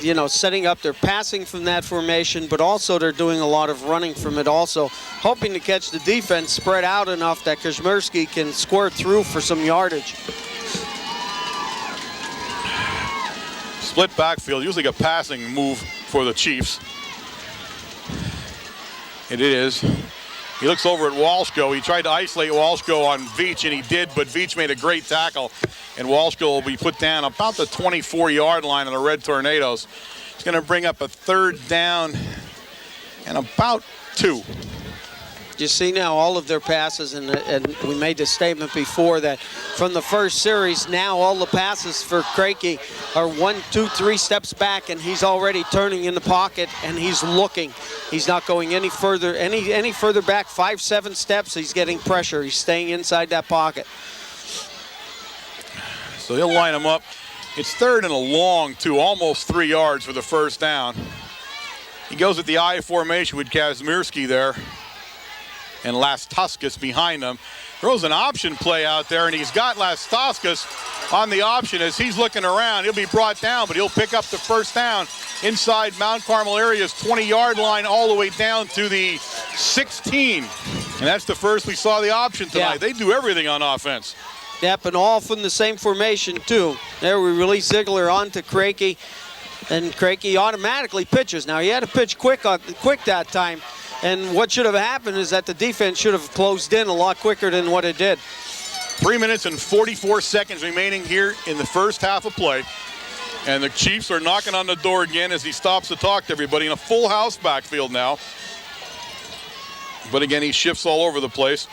you know, setting up. They're passing from that formation, but also they're doing a lot of running from it also, hoping to catch the defense spread out enough that Kazmierski can squirt through for some yardage. Split backfield, usually a passing move for the Chiefs. It is. He looks over at Walshko. He tried to isolate Walshko on Veach, and he did, but Veach made a great tackle. And Walshko will be put down about the 24-yard line of the Red Tornadoes. It's going to bring up a 3rd down and about 2. You see now all of their passes, and we made the statement before that from the first series, now all the passes for Krakey are 1, 2, 3 steps back, and he's already turning in the pocket, and he's looking. He's not going any further, any further back, 5, 7 steps. He's getting pressure. He's staying inside that pocket. So he'll line him up. It's 3rd and a long 2, almost 3 yards for the 1st down. He goes with the I formation with Kazmierski there. And Lastaskas behind him. Throws an option play out there, and he's got Lastaskas on the option. As he's looking around, he'll be brought down, but he'll pick up the 1st down inside Mount Carmel area's 20-yard line all the way down to the 16. And that's the first we saw the option tonight. Yeah. They do everything on offense. Yep, and all from the same formation, too. There we release Ziegler onto Krakey, and Krakey automatically pitches. Now, he had to pitch quick that time. And what should have happened is that the defense should have closed in a lot quicker than what it did. 3 minutes and 44 seconds remaining here in the first half of play. And the Chiefs are knocking on the door again as he stops to talk to everybody in a full house backfield now. But again, he shifts all over the place.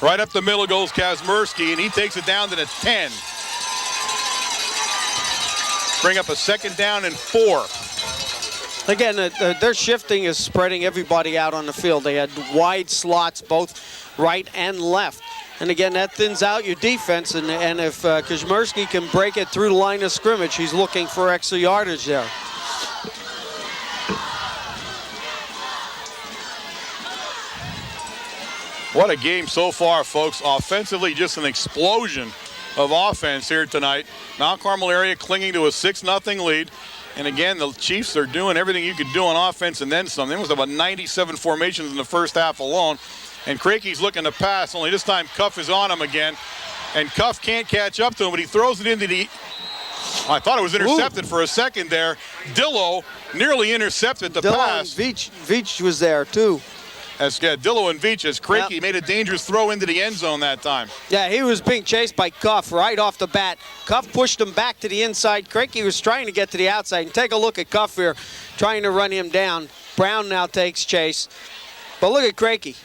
Right up the middle goes Kazmierski, and he takes it down to the 10. Bring up a 2nd down and 4. Again, their shifting is spreading everybody out on the field. They had wide slots, both right and left. And again, that thins out your defense. And if Kazmierski can break it through the line of scrimmage, he's looking for extra yardage there. What a game so far, folks. Offensively, just an explosion of offense here tonight. Mount Carmel area clinging to a 6-0 lead. And again, the Chiefs are doing everything you could do on offense and then some. There was about 97 formations in the first half alone. And Krakey's looking to pass, only this time Cuff is on him again. And Cuff can't catch up to him, but he throws it into the... I thought it was intercepted for a second there. Dillo nearly intercepted the pass. Veach was there too. As Dillo and Veach, as Krakey made a dangerous throw into the end zone that time. Yeah, he was being chased by Cuff right off the bat. Cuff pushed him back to the inside. Krakey was trying to get to the outside. And take a look at Cuff here, trying to run him down. Brown now takes chase. But look at Krakey.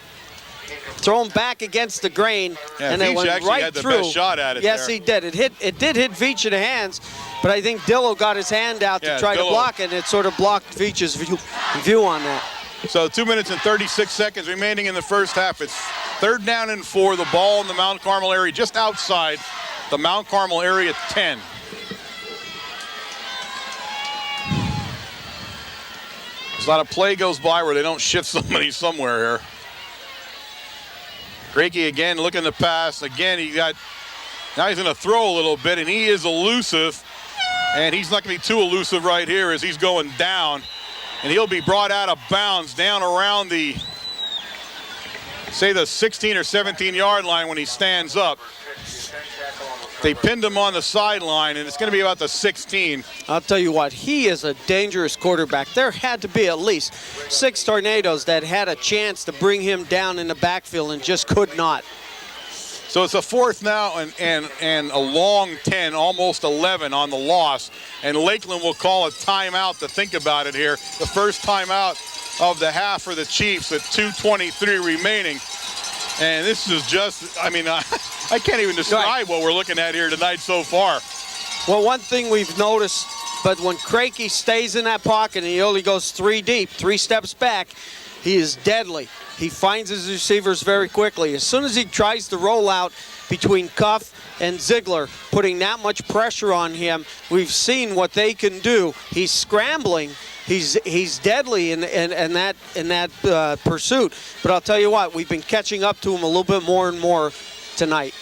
Throw him back against the grain, and Veach it went actually right had the through. Best shot at it. Yes, there. he did. It did hit Veach in the hands, but I think Dillo got his hand out to try to block it, and it sort of blocked Veach's view on that. So 2 minutes and 36 seconds remaining in the first half. It's 3rd down and 4. The ball in the Mount Carmel area, just outside the Mount Carmel area 10. There's not a play goes by where they don't shift somebody somewhere here. Krakey again looking to pass. Again, now he's going to throw a little bit, and he is elusive. And he's not going to be too elusive right here as he's going down. And he'll be brought out of bounds down around the 16 or 17-yard line when he stands up. They pinned him on the sideline, and it's going to be about the 16. I'll tell you what, he is a dangerous quarterback. There had to be at least 6 Tornadoes that had a chance to bring him down in the backfield and just could not. So it's a 4th now and a long 10, almost 11 on the loss. And Lakeland will call a timeout to think about it here. The first timeout of the half for the Chiefs at 2:23 remaining. And this is just, I mean, I can't even describe what we're looking at here tonight so far. Well, one thing we've noticed, but when Krakey stays in that pocket and he only goes 3 deep, 3 steps back, He is deadly. He finds his receivers very quickly. As soon as he tries to roll out between Cuff and Ziegler, putting that much pressure on him, we've seen what they can do. He's scrambling. He's deadly in that pursuit. But I'll tell you what, we've been catching up to him a little bit more and more tonight.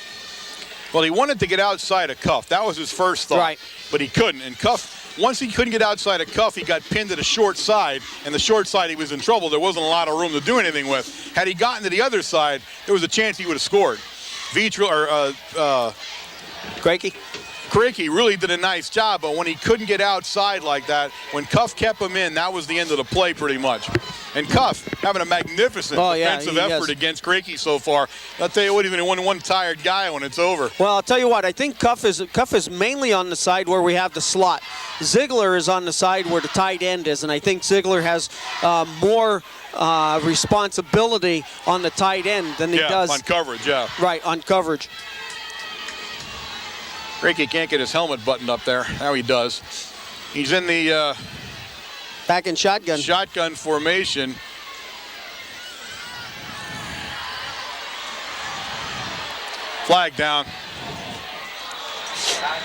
Well, he wanted to get outside of Cuff. That was his first thought. Right. But he couldn't. And Cuff, once he couldn't get outside of Cuff, he got pinned to the short side. And the short side, he was in trouble. There wasn't a lot of room to do anything with. Had he gotten to the other side, there was a chance he would have scored. Krejci really did a nice job, but when he couldn't get outside like that, when Cuff kept him in, that was the end of the play pretty much. And Cuff having a magnificent defensive effort against Krejci so far. I'll tell you what, even one tired guy when it's over. Well, I'll tell you what, I think Cuff is mainly on the side where we have the slot. Ziegler is on the side where the tight end is, and I think Ziegler has more responsibility on the tight end than he does on coverage. Yeah, right, on coverage. Krejci can't get his helmet buttoned up there. Now he does. He's in the back in shotgun formation. Flag down.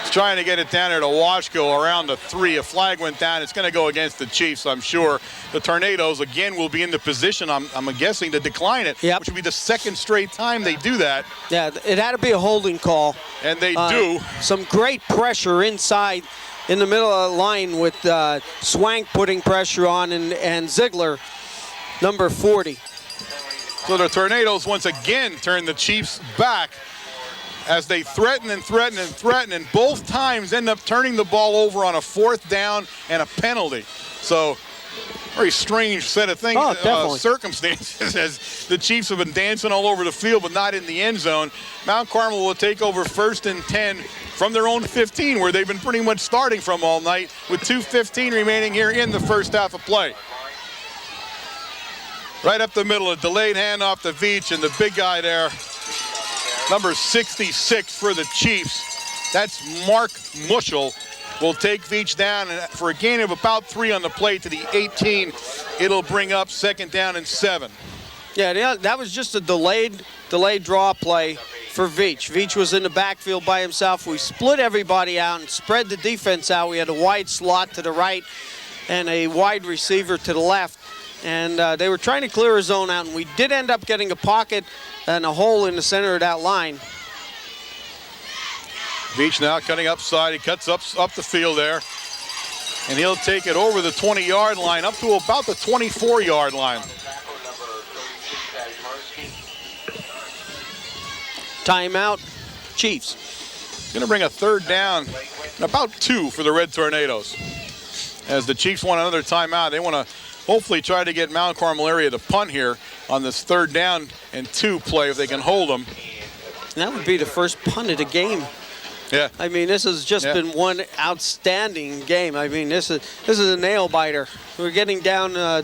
He's trying to get it down there to Washko around the 3. A flag went down. It's going to go against the Chiefs, I'm sure. The Tornadoes, again, will be in the position, I'm guessing, to decline it, which would be the second straight time they do that. Yeah, it had to be a holding call. And they do. Some great pressure inside in the middle of the line with Swank putting pressure on and Ziegler, number 40. So the Tornadoes once again turn the Chiefs back as they threaten and both times end up turning the ball over on a 4th down and a penalty. So very strange set of things, circumstances, as the Chiefs have been dancing all over the field but not in the end zone. Mount Carmel will take over 1st and 10 from their own 15, where they've been pretty much starting from all night, with 2:15 remaining here in the first half of play. Right up the middle, a delayed handoff to Veach, and the big guy there, number 66 for the Chiefs. That's Mark Muschel. Will take Veach down, and for a gain of about 3 on the play to the 18. It'll bring up 2nd down and 7. Yeah, that was just a delayed draw play for Veach. Veach was in the backfield by himself. We split everybody out and spread the defense out. We had a wide slot to the right and a wide receiver to the left. And they were trying to clear a zone out, and we did end up getting a pocket and a hole in the center of that line. Veach now cutting upside. He cuts up the field there. And he'll take it over the 20-yard line up to about the 24-yard line. Timeout, Chiefs. Going to bring a 3rd down, about 2 for the Red Tornadoes. As the Chiefs want another timeout, they want to hopefully try to get Mount Carmel area to punt here on this 3rd down and 2 play if they can hold them. That would be the first punt of the game. Yeah. I mean, this has just been one outstanding game. I mean, this is a nail biter. We're getting down, down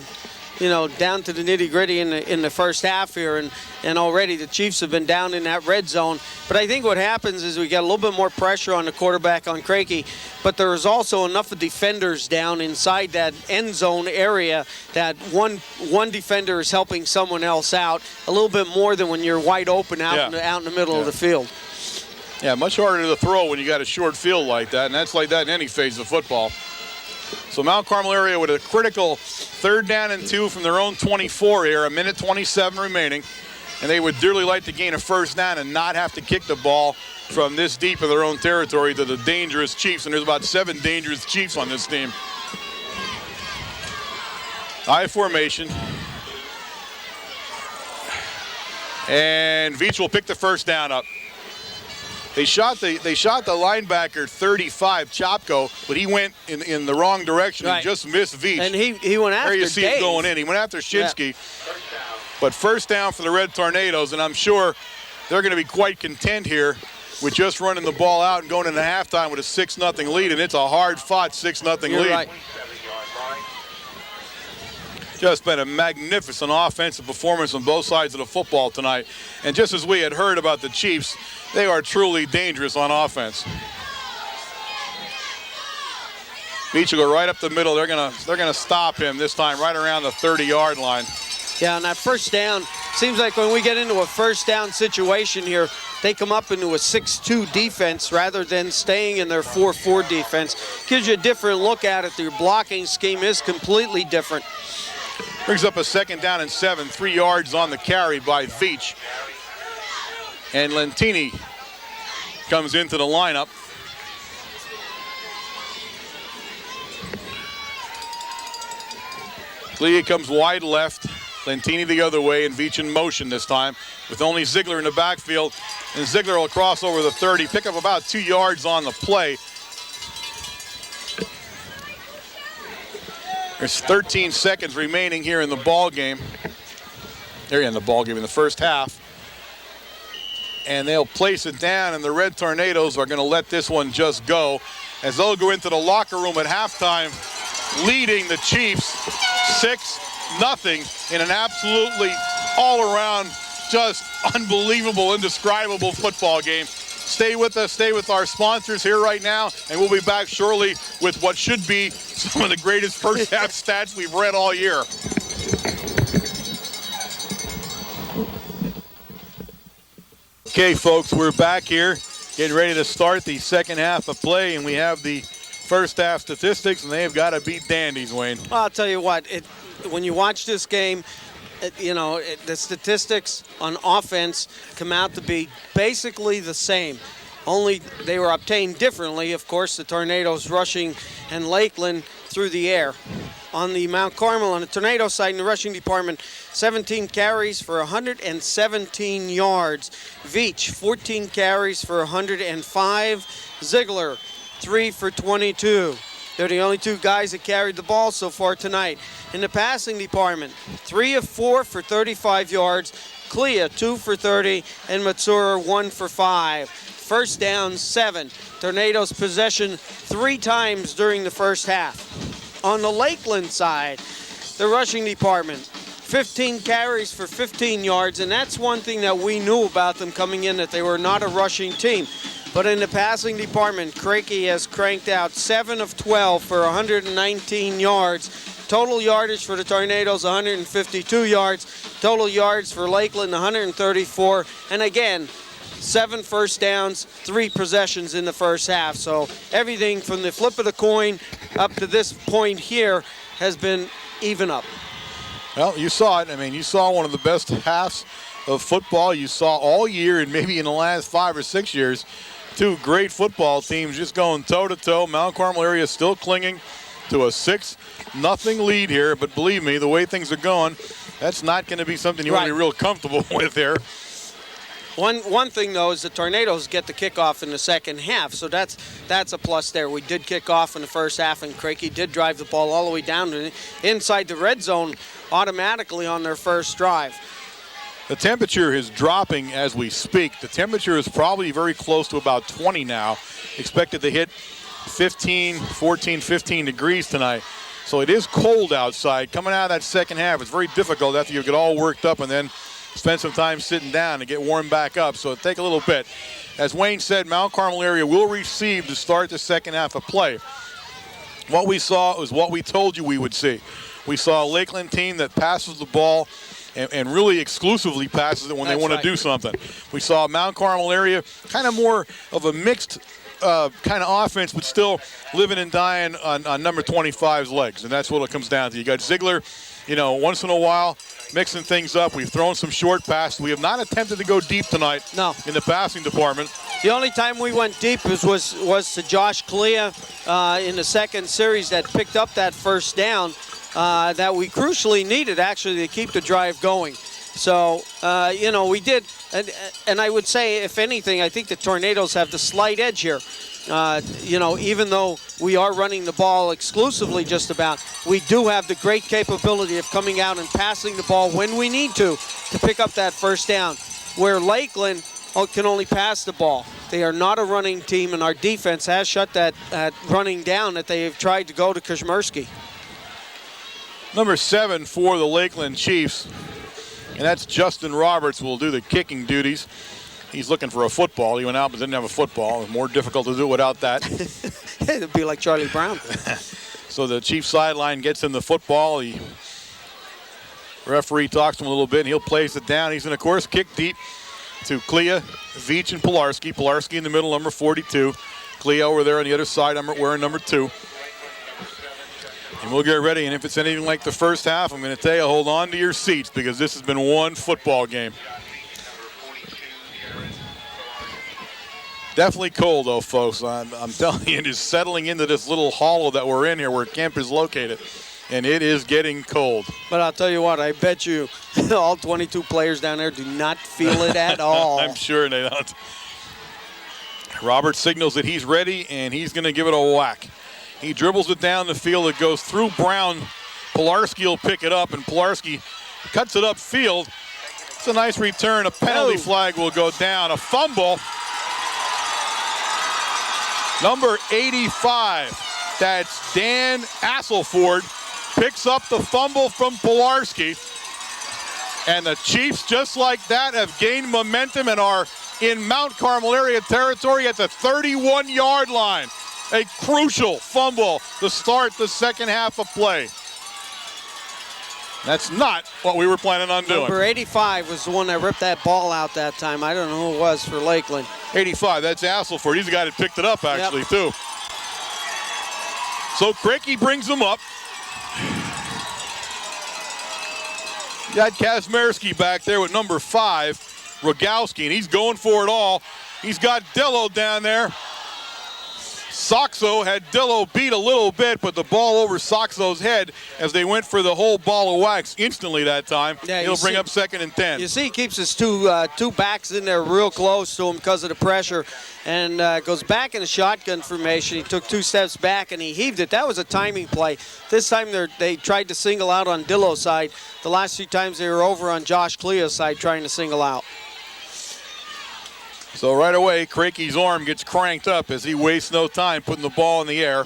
to the nitty-gritty in the first half here, and already the Chiefs have been down in that red zone. But I think what happens is we get a little bit more pressure on the quarterback, on Krejci, but there is also enough of defenders down inside that end zone area that one defender is helping someone else out a little bit more than when you're wide open out in the middle of the field. Yeah, much harder to throw when you got a short field like that, and that's like that in any phase of football. So Mount Carmel area with a critical 3rd down and 2 from their own 24 here, 1:27 remaining. And they would dearly like to gain a 1st down and not have to kick the ball from this deep in their own territory to the dangerous Chiefs. And there's about 7 dangerous Chiefs on this team. I formation. And Veach will pick the 1st down up. They shot the linebacker 35, Chopko, but he went in the wrong direction and just missed Veach. And he went after There you see Dave. him going in. He went after Shinsky. Yeah. But 1st down for the Red Tornadoes, and I'm sure they're going to be quite content here with just running the ball out and going into halftime with a 6-0 lead, and it's a hard-fought 6-0 lead. Right. Just been a magnificent offensive performance on both sides of the football tonight. And just as we had heard about the Chiefs, they are truly dangerous on offense. Veach will go right up the middle. They're gonna stop him this time right around the 30-yard line. Yeah, on that first down, seems like when we get into a first down situation here, they come up into a 6-2 defense rather than staying in their 4-4 defense. Gives you a different look at it. Your blocking scheme is completely different. Brings up a 2nd down and 7, 3 yards on the carry by Veach. And Lentini comes into the lineup. Lee comes wide left, Lentini the other way, and Veach in motion this time with only Ziegler in the backfield. And Ziegler will cross over the 30, pick up about 2 yards on the play. There's 13 seconds remaining here in the ball game. They're in the ball game in the first half. And they'll place it down, and the Red Tornadoes are going to let this one just go as they'll go into the locker room at halftime leading the Chiefs 6-0 in an absolutely all-around, just unbelievable, indescribable football game. Stay with us, stay with our sponsors here right now, and we'll be back shortly with what should be some of the greatest first half stats we've read all year. Okay, folks, we're back here getting ready to start the second half of play, and we have the first half statistics, and they've got to beat dandies, Wayne. Well, I'll tell you what, when you watch this game, the statistics on offense come out to be basically the same. Only they were obtained differently. Of course, the Tornadoes rushing and Lakeland through the air. On the Mount Carmel, on the Tornado side in the rushing department, 17 carries for 117 yards. Veach, 14 carries for 105. Ziegler, 3 for 22. They're the only 2 guys that carried the ball so far tonight. In the passing department, 3 of 4 for 35 yards. Clea, 2 for 30, and Matsura, 1 for 5. First down, 7. Tornadoes possession 3 times during the first half. On the Lakeland side, the rushing department, 15 carries for 15 yards, and that's one thing that we knew about them coming in, that they were not a rushing team. But in the passing department, Crakey has cranked out 7 of 12 for 119 yards. Total yardage for the Tornadoes, 152 yards. Total yards for Lakeland, 134. And again, 7 first downs, 3 possessions in the first half. So everything from the flip of the coin up to this point here has been even up. Well, you saw it. I mean, you saw one of the best halves of football you saw all year, and maybe in the last 5 or 6 years. 2 great football teams just going toe-to-toe. Mount Carmel area still clinging to a 6-0 lead here, but believe me, the way things are going, that's not going to be something you want to be real comfortable with here. One thing, though, is the Tornadoes get the kickoff in the second half, so that's a plus there. We did kick off in the first half, and Crakey did drive the ball all the way down to inside the red zone automatically on their first drive. The temperature is dropping as we speak. The temperature is probably very close to about 20 now. Expected to hit 14, 15 degrees tonight. So it is cold outside. Coming out of that second half, it's very difficult after you get all worked up and then spend some time sitting down to get warmed back up. So it'll take a little bit. As Wayne said, Mount Carmel area will receive to start the second half of play. What we saw was what we told you we would see. We saw a Lakeland team that passes the ball and really exclusively passes it when they want to do something. We saw Mount Carmel area kind of more of a mixed kind of offense, but still living and dying on number 25's legs, and that's what it comes down to. You got Ziegler, once in a while mixing things up. We've thrown some short passes. We have not attempted to go deep tonight. No. In the passing department. The only time we went deep was to Josh Clea in the second series that picked up that first down that we crucially needed, actually, to keep the drive going. So, we did, and I would say, if anything, I think the Tornadoes have the slight edge here. Even though we are running the ball exclusively just about, we do have the great capability of coming out and passing the ball when we need to pick up that first down, where Lakeland can only pass the ball. They are not a running team, and our defense has shut that running down that they have tried to go to Kazmierski. Number 7 for the Lakeland Chiefs, and that's Justin Roberts, will do the kicking duties. He's looking for a football. He went out but didn't have a football. It's more difficult to do without that. It'd be like Charlie Brown. So the Chiefs sideline gets him the football. He Referee talks to him a little bit, and he'll place it down. He's going to, of course, kick deep to Klea, Veach, and Pilarski. Pilarski in the middle, number 42. Klea over there on the other side, wearing number 2. And we'll get ready, and if it's anything like the first half, I'm going to tell you, hold on to your seats because this has been one football game. Definitely cold, though, folks. I'm telling you, it is settling into this little hollow that we're in here where camp is located. And it is getting cold. But I'll tell you what, I bet you all 22 players down there do not feel it at all. I'm sure they don't. Robert signals that he's ready, and he's going to give it a whack. He dribbles it down the field. It goes through Brown. Pilarski will pick it up, and Pilarski cuts it upfield. It's a nice return. A penalty flag will go down. A fumble. Number 85, that's Dan Asselford, picks up the fumble from Pilarski. And the Chiefs, just like that, have gained momentum and are in Mount Carmel area territory at the 31-yard line. A crucial fumble to start the second half of play. That's not what we were planning on doing. Number 85 was the one that ripped that ball out that time. I don't know who it was for Lakeland. 85, that's Asselford. He's the guy that picked it up, actually, too. So Krikke brings him up. Got Kazmierski back there with number 5, Rogowski, and he's going for it all. He's got Dillo down there. Soxo had Dillo beat a little bit, but the ball over Soxo's head as they went for the whole ball of wax instantly that time. Yeah, he'll bring up 2nd and 10. You see he keeps his two backs in there real close to him because of the pressure and goes back in a shotgun formation. He took 2 steps back and he heaved it. That was a timing play. This time they tried to single out on Dillo's side. The last 2 times they were over on Josh Klea's side trying to single out. So right away, Krakke's arm gets cranked up as he wastes no time putting the ball in the air.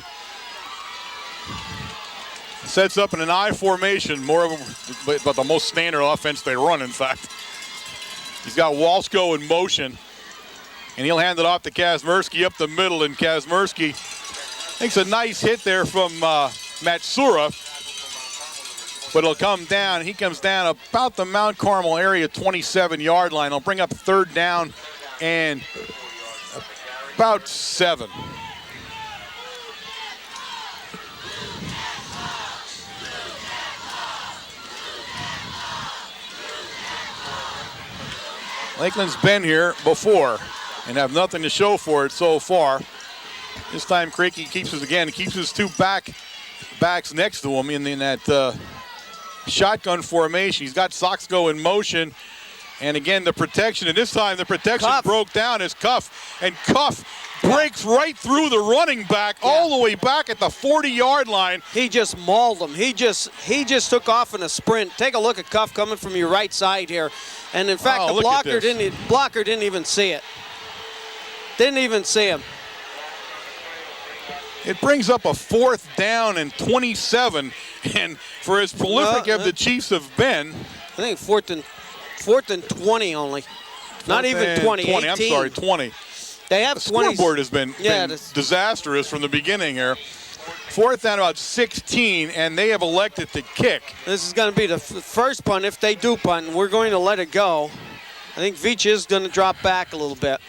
Sets up in an I formation, more of them, but the most standard offense they run, in fact. He's got Walsko in motion, and he'll hand it off to Kazmierski up the middle, and Kazmierski makes a nice hit there from Matsura, but it'll come down. He comes down about the Mount Carmel area 27-yard line. He'll bring up 3rd down and about 7. Lakeland's been here before and have nothing to show for it so far. This time Krikke keeps his 2 backs next to him in that shotgun formation. He's got Soxco in motion. And again, the protection, and this time the protection broke down as Cuff. And Cuff breaks right through the running back all the way back at the 40-yard line. He just mauled him. He just took off in a sprint. Take a look at Cuff coming from your right side here. And in fact, the blocker didn't even see it. Didn't even see him. It brings up a 4th down and 27. And for as prolific as the Chiefs have been, I think 4th and 20 only. Not even 20, 18. I'm sorry, 20. They have the 20. Scoreboard has been disastrous from the beginning here. 4th down about 16, and they have elected to kick. This is going to be the first punt if they do punt. We're going to let it go. I think Veach is going to drop back a little bit.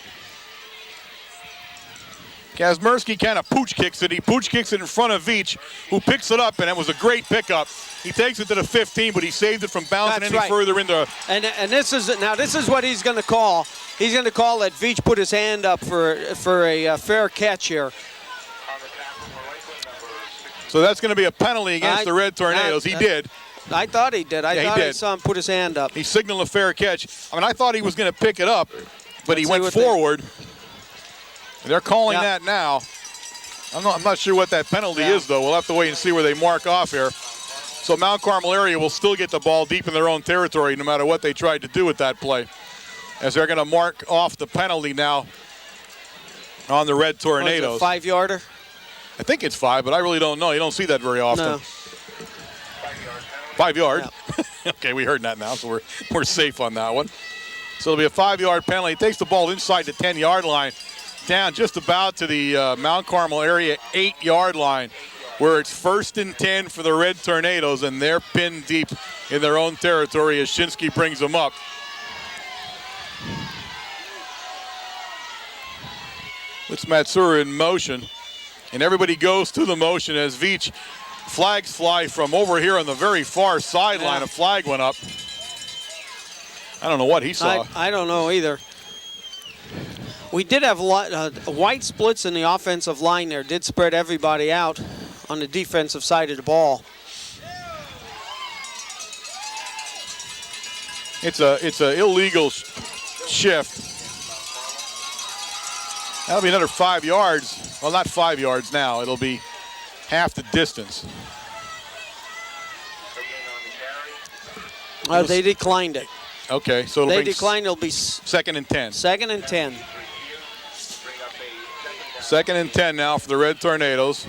Kazmierski kind of pooch kicks it. He pooch kicks it in front of Veach, who picks it up, and it was a great pickup. He takes it to the 15, but he saved it from bouncing further into. And this is what he's going to call. He's going to call that Veach put his hand up for a fair catch here. So that's going to be a penalty against the Red Tornadoes. He did. I thought he did. I thought I saw him put his hand up. He signaled a fair catch. I mean, I thought he was going to pick it up, but he went forward. They're calling that now. I'm not sure what that penalty is, though. We'll have to wait and see where they mark off here. So Mount Carmel area will still get the ball deep in their own territory no matter what they tried to do with that play, as they're going to mark off the penalty now on the Red Tornadoes. 5-yarder? I think it's 5, but I really don't know. You don't see that very often. No. 5 yard. Yeah. Okay, we heard that now, so we're safe on that one. So it'll be a 5-yard penalty. He takes the ball inside the 10-yard line, down just about to the Mount Carmel area 8-yard line. where it's 1st and 10 for the Red Tornadoes, and they're pinned deep in their own territory as Shinsky brings them up. It's Matsura in motion, and everybody goes to the motion as Veach flags fly from over here on the very far sideline. Yeah. A flag went up. I don't know what he saw. I don't know either. We did have a lot, white splits in the offensive line there. Did spread everybody out on the defensive side of the ball. It's a illegal shift. That'll be another 5 yards. Well, not 5 yards now. It'll be half the distance. They declined it. Okay, so they declined. It'll be 2nd and 10. 2nd and 10. 2nd and 10 now for the Red Tornadoes.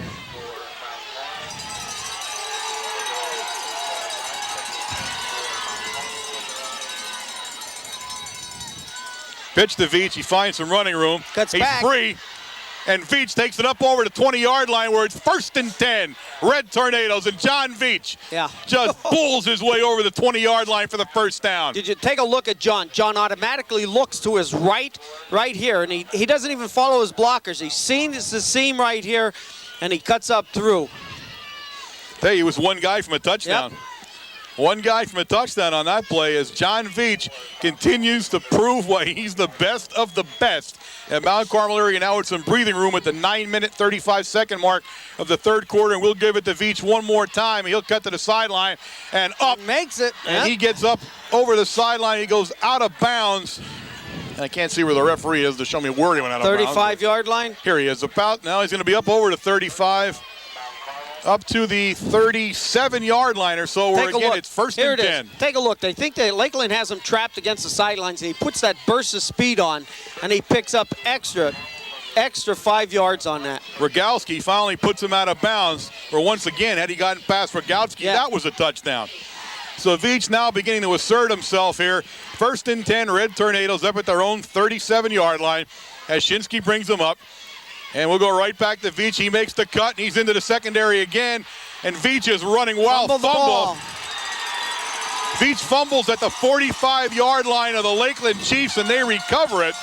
Pitch to Veach. He finds some running room. Cuts He's back. free. And Veach takes it up over the 20-yard line where it's 1st and 10. Red Tornadoes, and John Veach just pulls his way over the 20-yard line for the first down. Did you take a look at John? John automatically looks to his right here, and he doesn't even follow his blockers. He's seen the seam right here, and he cuts up through. Hey, he was one guy from a touchdown. Yep. One guy from a touchdown on that play as John Veach continues to prove why he's the best of the best at Mount Carmel area. Now with some breathing room at the 9-minute, 35-second mark of the third quarter, and we'll give it to Veach one more time. He'll cut to the sideline and up. Makes it. And he gets up over the sideline. He goes out of bounds. And I can't see where the referee is to show me where he went out of bounds. 35-yard line? Here he is. Now he's going to be up over to 35. Up to the 37-yard line or so, where again it's 1st and 10. Take a look. They think that Lakeland has him trapped against the sidelines, and he puts that burst of speed on, and he picks up extra 5 yards on that. Rogalski finally puts him out of bounds, where once again, had he gotten past Rogalski, that was a touchdown. So Veach now beginning to assert himself here. 1st and 10, Red Tornadoes up at their own 37-yard line as Shinsky brings them up. And we'll go right back to Veach. He makes the cut, and he's into the secondary again. And Veach is running wild. Fumble. Veach fumbles at the 45-yard line of the Lakeland Chiefs, and they recover it.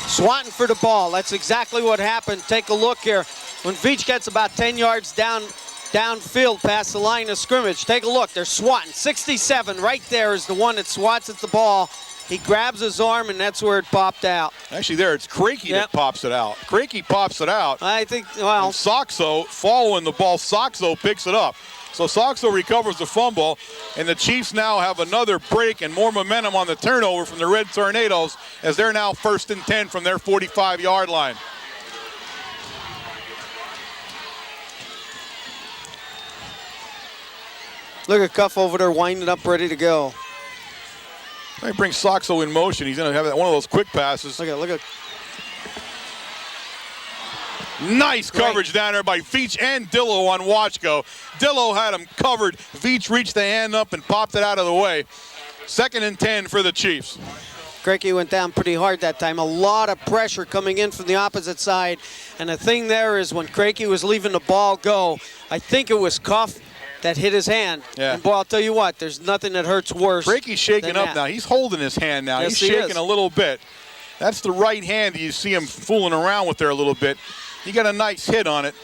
Swatting for the ball. That's exactly what happened. Take a look here. When Veach gets about 10 yards downfield past the line of scrimmage, take a look. They're swatting. 67 right there is the one that swats at the ball. He grabs his arm, and that's where it popped out. Actually, there, it's Crakey that pops it out. Crakey pops it out. I think, well. And Soxo, following the ball, Soxo picks it up. So Soxo recovers the fumble, and the Chiefs now have another break and more momentum on the turnover from the Red Tornadoes as they're now 1st and 10 from their 45-yard line. Look at Cuff over there winding up, ready to go. He brings Soxo in motion. He's going to have one of those quick passes. Look at. Nice coverage down there by Veach and Dillo on Watchko. Dillo had him covered. Veach reached the hand up and popped it out of the way. 2nd and 10 for the Chiefs. Crakey went down pretty hard that time. A lot of pressure coming in from the opposite side. And the thing there is when Crakey was leaving the ball go, I think it was Cuff that hit his hand. Yeah. And boy, I'll tell you what, there's nothing that hurts worse. Crakey's shaking up now. He's holding his hand now. Yes, He's shaking a little bit. That's the right hand you see him fooling around with there a little bit. He got a nice hit on it.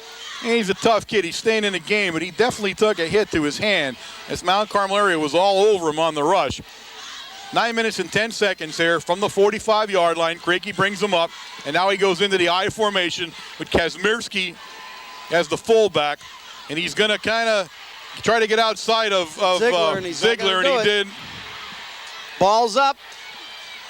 And he's a tough kid. He's staying in the game, but he definitely took a hit to his hand as Mount Carmel area was all over him on the rush. 9 minutes and 10 seconds there from the 45-yard line. Crakey brings him up, and now he goes into the I formation with Kazmierski as the fullback, and he's going to kind of try to get outside of Ziegler, and he did. Ball's up.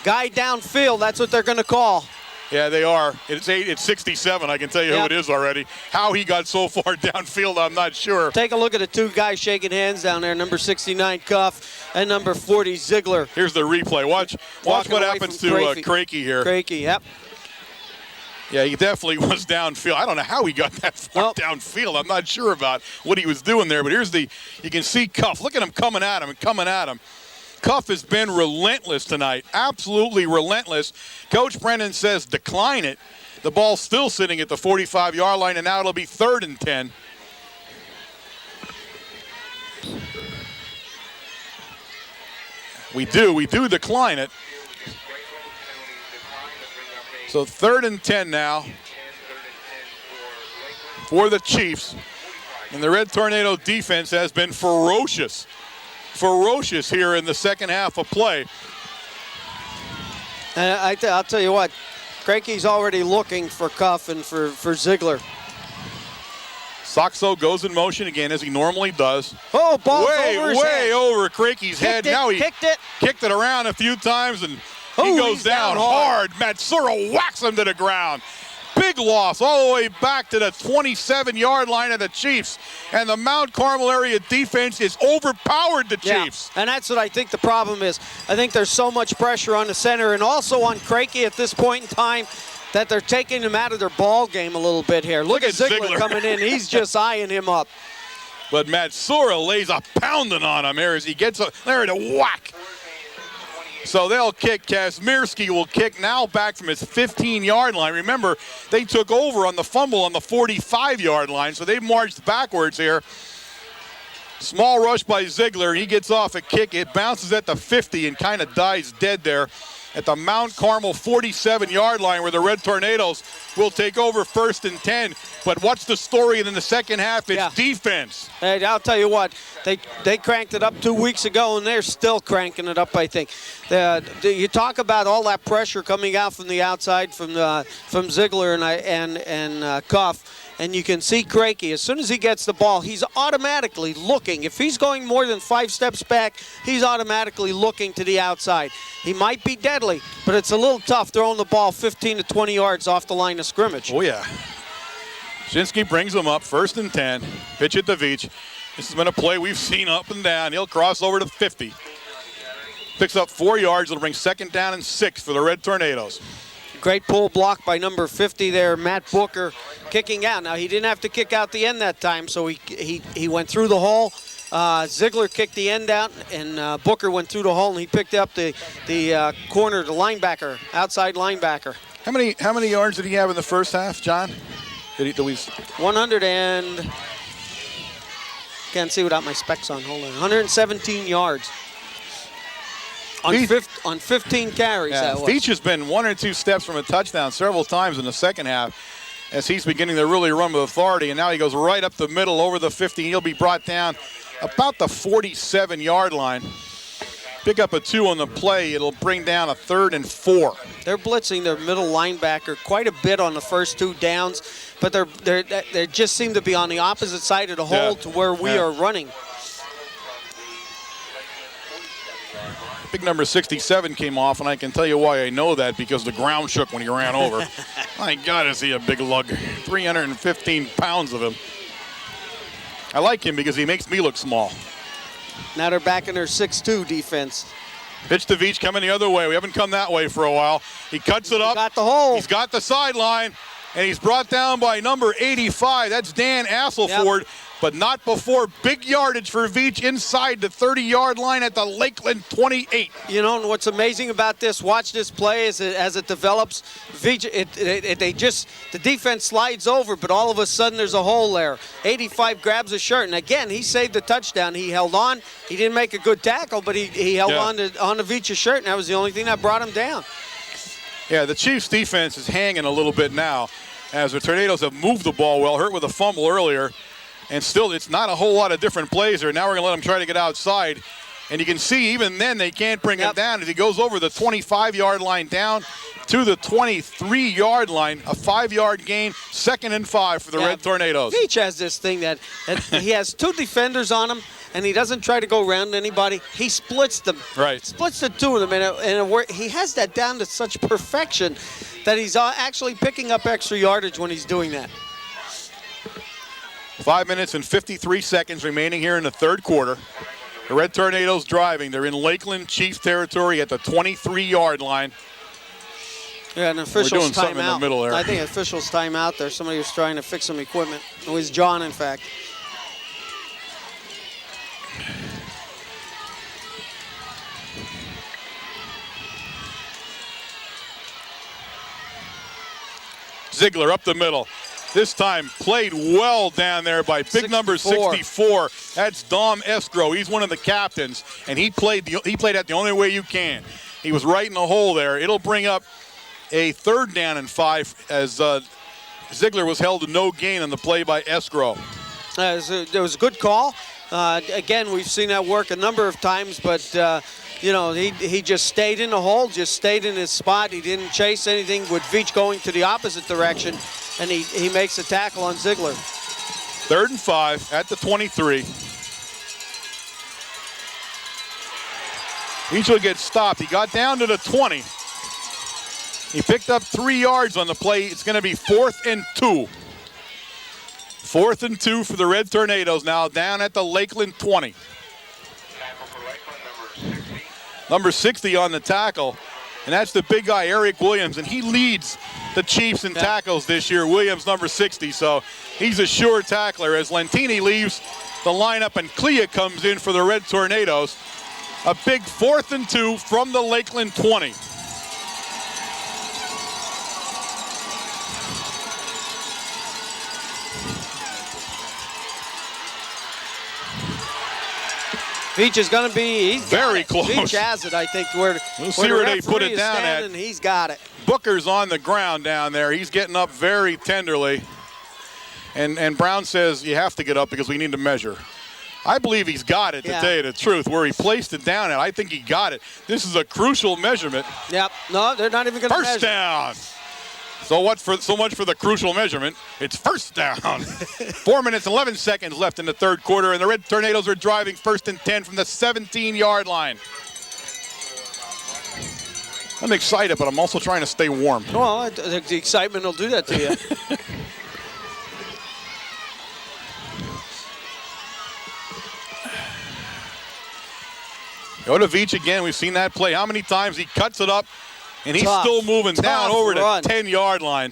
Guy downfield, that's what they're going to call. Yeah, they are. It's 67, I can tell you who it is already. How he got so far downfield, I'm not sure. Take a look at the two guys shaking hands down there, number 69, Cuff, and number 40, Ziegler. Here's the replay. Watch what happens to Crakey here. Crakey, yep. Yeah, he definitely was downfield. I don't know how he got that far downfield. I'm not sure about what he was doing there, but you can see Cuff. Look at him coming at him. Cuff has been relentless tonight, absolutely relentless. Coach Brennan says decline it. The ball's still sitting at the 45-yard line, and now it'll be 3rd and 10. We do decline it. So 3rd and 10 now for the Chiefs. And the Red Tornado defense has been ferocious here in the second half of play. And I'll tell you what, Cranky's already looking for Cuff and for Ziegler. Saxo goes in motion again as he normally does. Oh, ball's over his way head. over Cranky's head. Now he kicked it around a few times, and he goes down hard. Matsura whacks him to the ground. Big loss all the way back to the 27-yard line of the Chiefs. And the Mount Carmel area defense is overpowered the Chiefs. And that's what I think the problem is. I think there's so much pressure on the center and also on Cranky at this point in time that they're taking him out of their ball game a little bit here. Look at Ziegler coming in. He's just eyeing him up. But Matsura lays a pounding on him here as he gets there to whack. So they'll kick. Kazmierski will kick now back from his 15-yard line. Remember, they took over on the fumble on the 45-yard line, so they marched backwards here. Small rush by Ziegler. He gets off a kick. It bounces at the 50 and kind of dies dead there at the Mount Carmel 47-yard line, where the Red Tornadoes will take over 1st and 10. But what's the story in the second half? It's defense. Hey, I'll tell you what, they cranked it up 2 weeks ago, and they're still cranking it up, I think. You talk about all that pressure coming out from the outside from Ziegler and Cuff. And you can see Cranky, as soon as he gets the ball, he's automatically looking. If he's going more than 5 steps back, he's automatically looking to the outside. He might be deadly, but it's a little tough throwing the ball 15 to 20 yards off the line of scrimmage. Oh, yeah. Shinsky brings him up, 1st and 10. Pitch it to Veach. This has been a play we've seen up and down. He'll cross over to 50. Picks up 4 yards. It'll bring 2nd down and 6 for the Red Tornadoes. Great pull block by number 50 there, Matt Booker, kicking out. Now, he didn't have to kick out the end that time, so he went through the hole. Ziegler kicked the end out, and Booker went through the hole, and he picked up the corner, the linebacker, outside linebacker. How many yards did he have in the first half, John? 100 and... Can't see without my specs on. Hold on. 117 yards. On 15 carries, that was. Veach has been 1 or 2 steps from a touchdown several times in the second half as he's beginning to really run with authority, and now he goes right up the middle over the 50. He'll be brought down about the 47-yard line. Pick up a 2 on the play. It'll bring down a 3rd and 4. They're blitzing their middle linebacker quite a bit on the first 2 downs, but they just seem to be on the opposite side of the hole to where we are running. Big number 67 came off, and I can tell you why I know that, because the ground shook when he ran over. My God, is he a big lug. 315 pounds of him. I like him because he makes me look small. Now they're back in their 6-2 defense. Pitch to Veach coming the other way. We haven't come that way for a while. He cuts it up. Got the hole. He's got the sideline, and he's brought down by number 85. That's Dan Asselford. Yep. But not before big yardage for Veach inside the 30-yard line at the Lakeland 28. You know what's amazing about this? Watch this play as it develops. Veach, the defense slides over, but all of a sudden there's a hole there. 85 grabs a shirt, and again he saved the touchdown. He held on. He didn't make a good tackle, but he held on to Veach's shirt, and that was the only thing that brought him down. Yeah, the Chiefs' defense is hanging a little bit now, as the Tornadoes have moved the ball well. Hurt with a fumble earlier. And still, it's not a whole lot of different plays there. Now we're going to let him try to get outside. And you can see even then they can't bring him down as he goes over the 25-yard line down to the 23-yard line. A 5-yard gain, 2nd and 5 for the Red Tornadoes. Veach has this thing that he has 2 defenders on him, and he doesn't try to go around anybody. He splits them. Right. Splits the 2 of them. And he has that down to such perfection that he's actually picking up extra yardage when he's doing that. 5 minutes and 53 seconds remaining here in the 3rd quarter. The Red Tornadoes driving. They're in Lakeland Chiefs territory at the 23-yard line. Yeah, an official's We're doing timeout. something in the middle there. I think official's timeout there. Somebody was trying to fix some equipment. It was John, in fact. Ziegler up the middle. This time played well down there by big number 64. That's Dom Escrow. He's one of the captains, and he played that the only way you can. He was right in the hole there. It'll bring up a 3rd down and 5 as Ziegler was held to no gain on the play by Escrow. It was a good call. Again, we've seen that work a number of times, but you know, he just stayed in the hole, just stayed in his spot. He didn't chase anything with Veach going to the opposite direction, and he makes a tackle on Ziegler. 3rd and 5 at the 23. Veach will get stopped. He got down to the 20. He picked up 3 yards on the play. It's going to be 4th and 2. 4th and 2 for the Red Tornadoes now, down at the Lakeland 20. Number 60 on the tackle, and that's the big guy, Eric Williams, and he leads the Chiefs in tackles this year. Williams, number 60, so he's a sure tackler. As Lentini leaves the lineup and Clea comes in for the Red Tornadoes. A big 4th and 2 from the Lakeland 20. Veach is going to be very close. Veach has it, I think, where we'll see where they put it down at. And he's got it. Booker's on the ground down there. He's getting up very tenderly. And Brown says you have to get up because we need to measure. I believe he's got it, to tell you the truth. Where he placed it down at, I think he got it. This is a crucial measurement. Yep. No, they're not even going to measure. First down. So much for the crucial measurement. It's first down. 4 minutes and 11 seconds left in the 3rd quarter, and the Red Tornadoes are driving 1st and 10 from the 17-yard line. I'm excited, but I'm also trying to stay warm. Well, the excitement will do that to you. Go to Veach again. We've seen that play. How many times he cuts it up, and he's still moving down over the 10-yard line.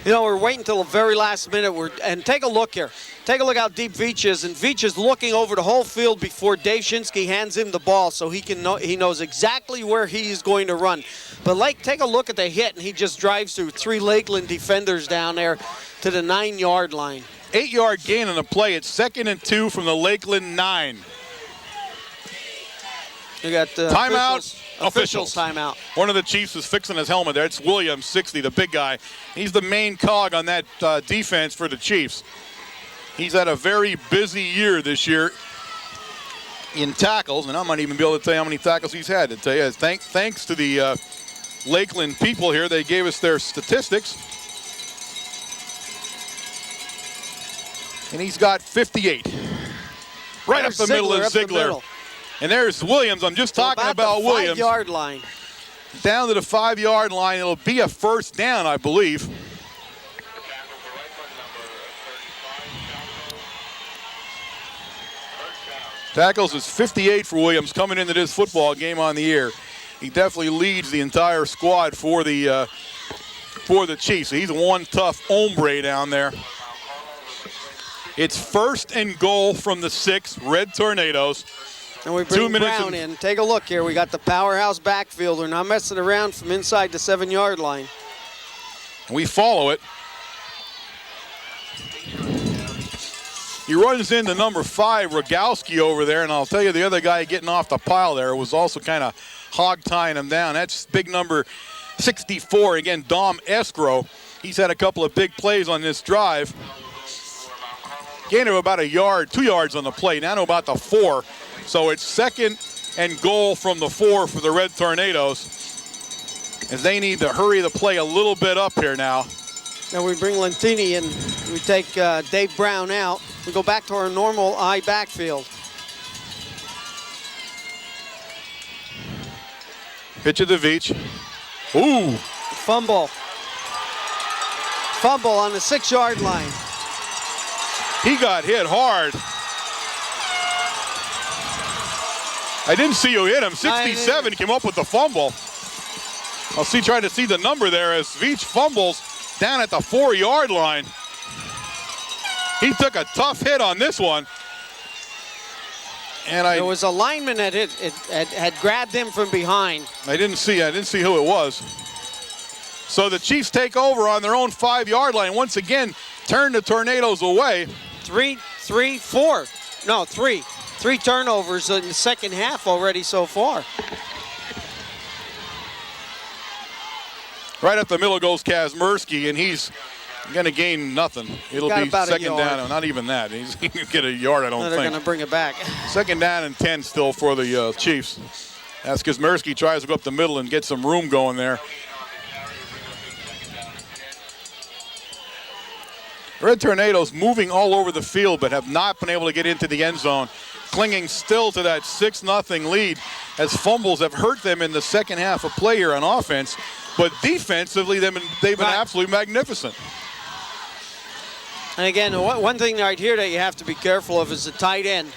You know, we're waiting until the very last minute. And take a look here. Take a look how deep Veach is. And Veach is looking over the whole field before Dave Shinsky hands him the ball, so he knows exactly where he is going to run. But take a look at the hit, and he just drives through 3 Lakeland defenders down there to the 9-yard line. 8-yard gain on the play. It's 2nd and 2 from the Lakeland 9. You got timeout. Officials timeout. One of the Chiefs is fixing his helmet there. It's Williams, 60, the big guy. He's the main cog on that defense for the Chiefs. He's had a very busy year this year in tackles, and I might even be able to tell you how many tackles he's had. To tell you, thanks to the Lakeland people here, they gave us their statistics. And he's got 58. Right up the middle is Ziegler. And there's Williams. I'm just talking about Williams. 5-yard line. Down to the 5-yard line. It'll be a first down, I believe. Tackles is 58 for Williams coming into this football game on the year. He definitely leads the entire squad for the Chiefs. He's one tough hombre down there. It's 1st and goal from the 6 Red Tornadoes. And we bring Brown in. Take a look here. We got the powerhouse backfield. They're not messing around from inside the 7-yard line. We follow it. He runs into number 5, Rogowski, over there, and I'll tell you the other guy getting off the pile there was also kind of hog-tying him down. That's big number 64, again, Dom Escrow. He's had a couple of big plays on this drive. Gain of about 1 yard, 2 yards on the play, down to about the 4. So it's 2nd and goal from the 4 for the Red Tornadoes, as they need to hurry the play a little bit up here now. Now we bring Lentini in. We take Dave Brown out. We go back to our normal I backfield. Pitch of the Veach. Ooh. Fumble. Fumble on the 6-yard line. He got hit hard. I didn't see who hit him. 67 came up with the fumble. I'll try to see the number there as Veach fumbles down at the 4-yard line. He took a tough hit on this one. And there was a lineman that had grabbed him from behind. I didn't see who it was. So the Chiefs take over on their own 5-yard line. Once again, turn the Tornadoes away. Three turnovers in the second half already so far. Right up the middle goes Kazmersky, and he's going to gain nothing. It'll be second down, not even that. He's going to get a yard, I don't think. They're going to bring it back. Second down and 10 still for the Chiefs. As Kazmersky tries to go up the middle and get some room going there. Red Tornadoes moving all over the field, but have not been able to get into the end zone. Clinging still to that 6-0 lead, as fumbles have hurt them in the second half of play here on offense. But defensively, they've been absolutely magnificent. And again, one thing right here that you have to be careful of is the tight end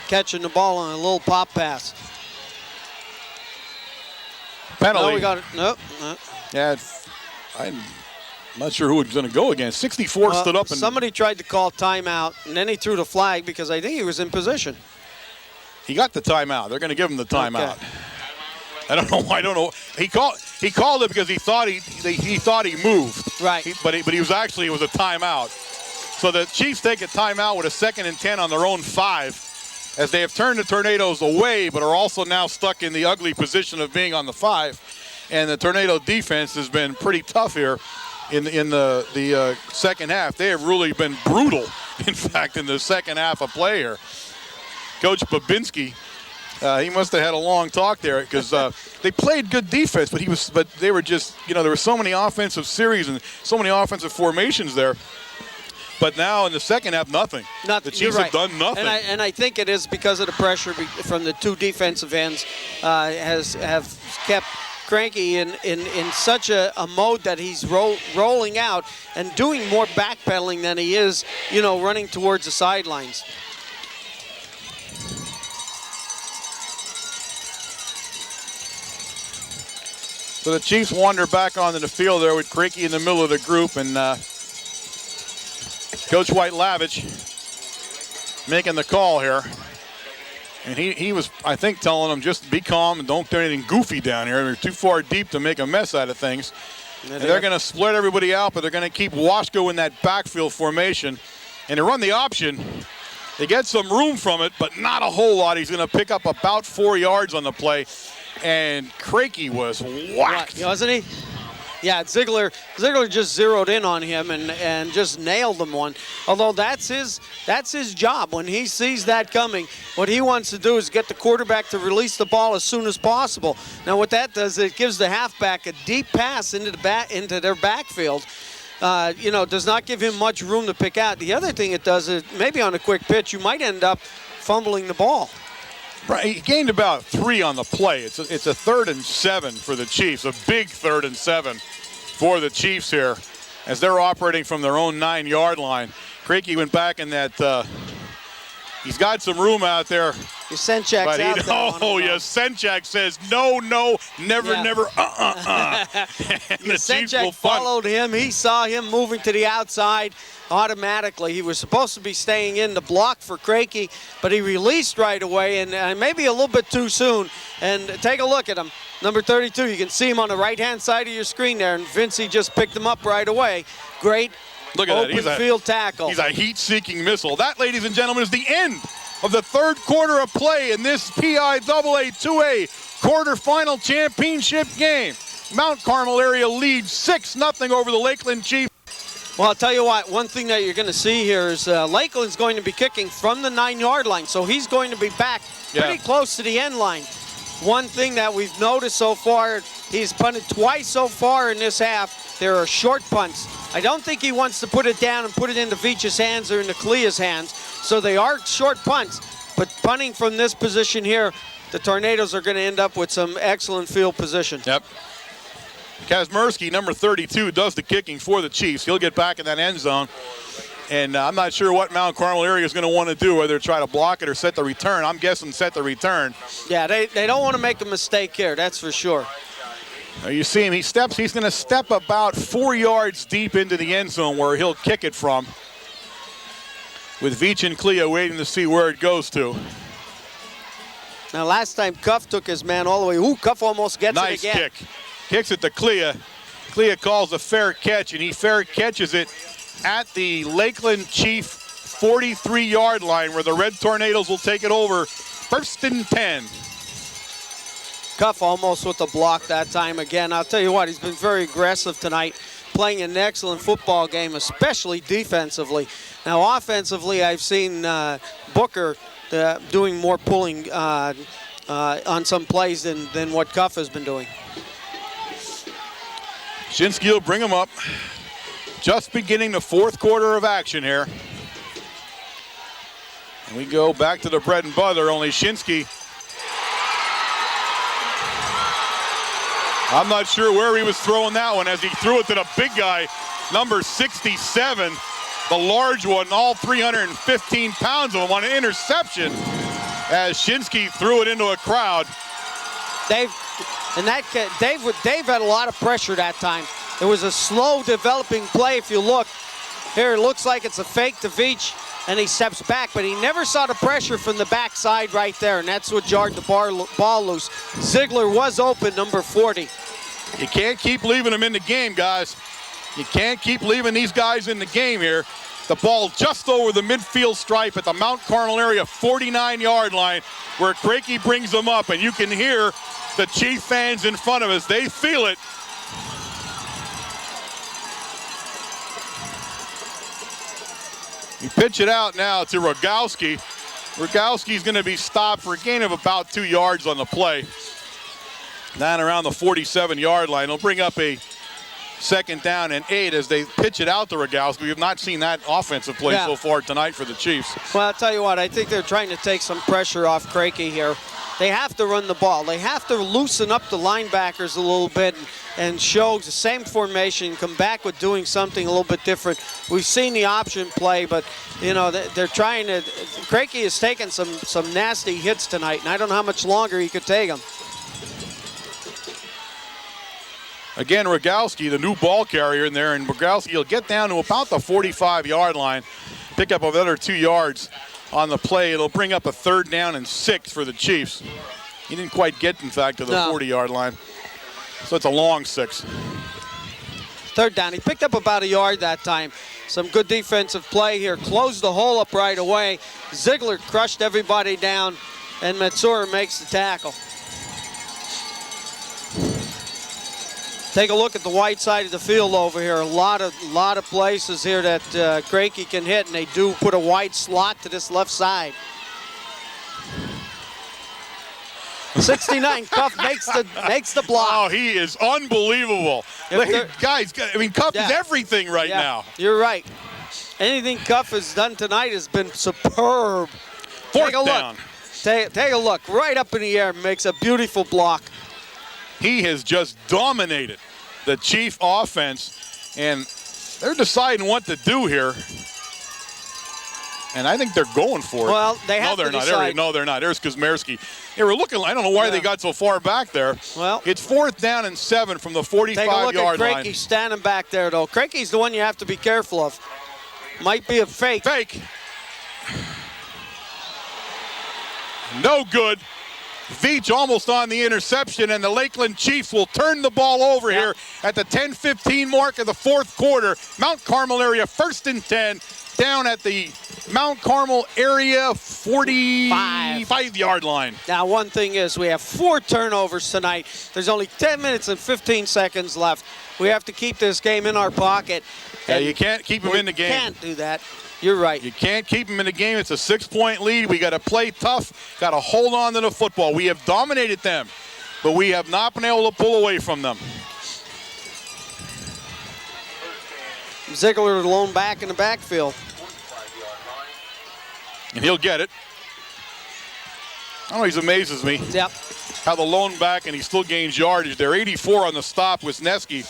catching the ball on a little pop pass. Penalty. No, we got it. Nope. Yeah, I'm not sure who was going to go against. 64 stood up. And somebody tried to call timeout, and then he threw the flag because I think he was in position. He got the timeout. They're going to give him the timeout. Okay. I don't know. I don't know. He called it because he thought he moved. Right. But it was a timeout. So the Chiefs take a timeout with a 2nd and 10 on their own 5, as they have turned the Tornadoes away, but are also now stuck in the ugly position of being on the 5. And the Tornado defense has been pretty tough here in the second half. They have really been brutal, in fact, in the second half of play here. Coach Babinski, he must have had a long talk there, because they played good defense, but they were just, there were so many offensive series and so many offensive formations there. But now in the second half, nothing. The Chiefs have done nothing. And I think it is because of the pressure from the two defensive ends have kept Cranky in such a mode that he's rolling out and doing more backpedaling than he is, running towards the sidelines. So the Chiefs wander back onto the field there with Cranky in the middle of the group, and Coach White-Lavich making the call here. And he was, I think, telling them just be calm and don't do anything goofy down here. They're too far deep to make a mess out of things. And they're going to split everybody out, but they're going to keep Washko in that backfield formation. And to run the option, they get some room from it, but not a whole lot. He's going to pick up about 4 yards on the play. And Cranky was whacked. Wasn't he? Yeah, Ziegler just zeroed in on him and just nailed him one. Although that's his job. When he sees that coming, what he wants to do is get the quarterback to release the ball as soon as possible. Now what that does, it gives the halfback a deep pass into their backfield. Does not give him much room to pick out. The other thing it does is maybe on a quick pitch, you might end up fumbling the ball. Right, he gained about 3 on the play. It's a 3rd and 7 for the Chiefs, a big 3rd and 7 for the Chiefs here, as they're operating from their own 9-yard line. Cranky went back in that. He's got some room out there. Yasenchak's out there. Yasenchak says no, never. Yasenchak followed him. He saw him moving to the outside automatically. He was supposed to be staying in the block for Cranky, but he released right away, and maybe a little bit too soon. And take a look at him. Number 32, you can see him on the right-hand side of your screen there, and Vincey just picked him up right away. Great. Look at open field tackle. He's a heat-seeking missile. That, ladies and gentlemen, is the end of the 3rd quarter of play in this PIAA 2A quarterfinal championship game. Mount Carmel area leads 6-0 over the Lakeland Chiefs. Well, I'll tell you what, one thing that you're going to see here is Lakeland's going to be kicking from the 9-yard line, so he's going to be back pretty close to the end line. One thing that we've noticed so far, he's punted twice so far in this half. There are short punts. I don't think he wants to put it down and put it into Veach's hands or into Kalia's hands. So they are short punts. But punting from this position here, the Tornadoes are going to end up with some excellent field position. Yep. Kazmersky, number 32, does the kicking for the Chiefs. He'll get back in that end zone. And I'm not sure what Mount Carmel area is going to want to do, whether try to block it or set the return. I'm guessing set the return. Yeah, they don't want to make a mistake here, that's for sure. You see him, he's going to step about 4 yards deep into the end zone where he'll kick it from, with Veach and Kalia waiting to see where it goes to. Now last time Cuff took his man all the way. Ooh, Cuff almost gets it again. Nice kick. Kicks it to Clea. Clea calls a fair catch, and he fair catches it at the Lakeland Chief 43-yard line where the Red Tornadoes will take it over. 1st and 10. Cuff almost with the block that time again. I'll tell you what, he's been very aggressive tonight, playing an excellent football game, especially defensively. Now, offensively, I've seen Booker doing more pulling on some plays than what Cuff has been doing. Shinsky will bring him up. Just beginning the 4th quarter of action here. And we go back to the bread and butter, only Shinsky. I'm not sure where he was throwing that one as he threw it to the big guy, number 67, the large one, all 315 pounds of him on an interception as Shinsky threw it into a crowd. Dave had a lot of pressure that time. It was a slow developing play. If you look, here it looks like it's a fake to Veach, and he steps back, but he never saw the pressure from the backside right there, and that's what jarred the ball loose. Ziegler was open, number 40. You can't keep leaving them in the game, guys. You can't keep leaving these guys in the game here. The ball just over the midfield stripe at the Mount Carmel area 49-yard line where Crakey brings them up, and you can hear the Chief fans in front of us. They feel it. You pitch it out now to Rogowski. Rogowski's going to be stopped for a gain of about 2 yards on the play. Down around the 47-yard line. He'll bring up a 2nd down and 8 as they pitch it out to Rogowski. We have not seen that offensive play so far tonight for the Chiefs. Well, I'll tell you what, I think they're trying to take some pressure off Crakey here. They have to run the ball. They have to loosen up the linebackers a little bit and show the same formation, come back with doing something a little bit different. We've seen the option play, but, you know, they're trying to. Crakey has taken some nasty hits tonight, and I don't know how much longer he could take them. Again, Rogowski, the new ball carrier in there, and Rogowski will get down to about the 45-yard line, pick up another 2 yards on the play. It'll bring up a 3rd down and 6 for the Chiefs. He didn't quite get, in fact, to the 40-yard line. So it's a long 6. 3rd down. He picked up about a yard that time. Some good defensive play here. Closed the hole up right away. Ziegler crushed everybody down, and Matsura makes the tackle. Take a look at the white side of the field over here. A lot of places here that Crakey can hit, and they do put a wide slot to this left side. 69, Cuff makes the block. Oh, he is unbelievable. Guys, I mean, Cuff is everything right now. You're right. Anything Cuff has done tonight has been superb. 4th down. Take a look. Right up in the air, makes a beautiful block. He has just dominated the Chief offense, and they're deciding what to do here. And I think they're going for it. Well, they have to decide. No, they're not. There's Kazmierski. They were looking. I don't know why they got so far back there. Well, it's 4th down and 7 from the 45-yard line. Take a look at Crakey standing back there, though. Crakey's the one you have to be careful of. Might be a fake. Fake. No good. Veach almost on the interception, and the Lakeland Chiefs will turn the ball over here at the 10-15 mark of the 4th quarter. Mount Carmel area 1st and 10 down at the Mount Carmel area 45-yard line. Now, one thing is we have 4 turnovers tonight. There's only 10 minutes and 15 seconds left. We have to keep this game in our pocket. Yeah, you can't keep them in the game. You can't do that. You're right. You can't keep them in the game. It's a 6-point lead. We got to play tough. Got to hold on to the football. We have dominated them, but we have not been able to pull away from them. Ziegler alone back in the backfield. And he'll get it. I don't know, he amazes me. Yep. How the lone back, and he still gains yardage there. 84 on the stop, Wisniewski.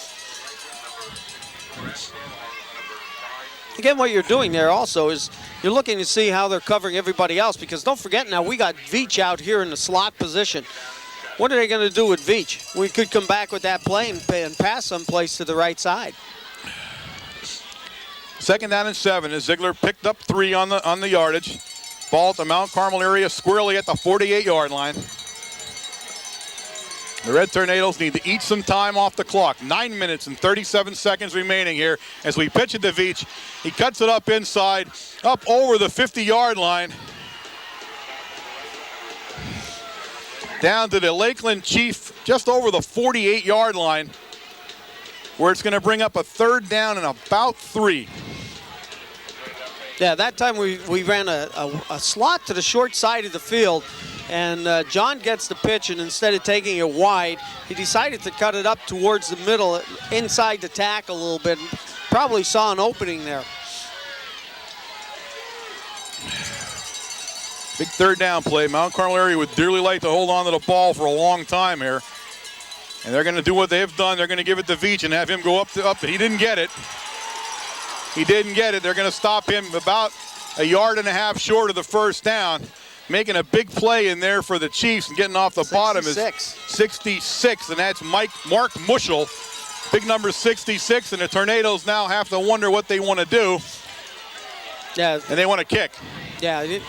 Again, what you're doing there also is you're looking to see how they're covering everybody else, because don't forget now we got Veach out here in the slot position. What are they going to do with Veach? We could come back with that play and pass someplace to the right side. 2nd down and 7 as Ziegler picked up 3 on the yardage. Ball at the Mount Carmel area, squarely at the 48-yard line. The Red Tornadoes need to eat some time off the clock. 9 minutes and 37 seconds remaining here as we pitch it to Veach. He cuts it up inside, up over the 50-yard line. Down to the Lakeland Chief, just over the 48-yard line, where it's going to bring up a third down and about 3. Yeah, that time we ran a slot to the short side of the field, and John gets the pitch, and instead of taking it wide, he decided to cut it up towards the middle, inside the tackle a little bit. Probably saw an opening there. Big third down play. Mount Carmel area would dearly like to hold on to the ball for a long time here. And they're going to do what they've done. They're going to give it to Veach and have him go up. He didn't get it. He didn't get it. They're going to stop him about a yard and a half short of the first down. Making a big play in there for the Chiefs and getting off the bottom is 66, and that's Mark Muschel. Big number 66, and the Tornadoes now have to wonder what they want to do. Yeah. And they want to kick. Yeah, you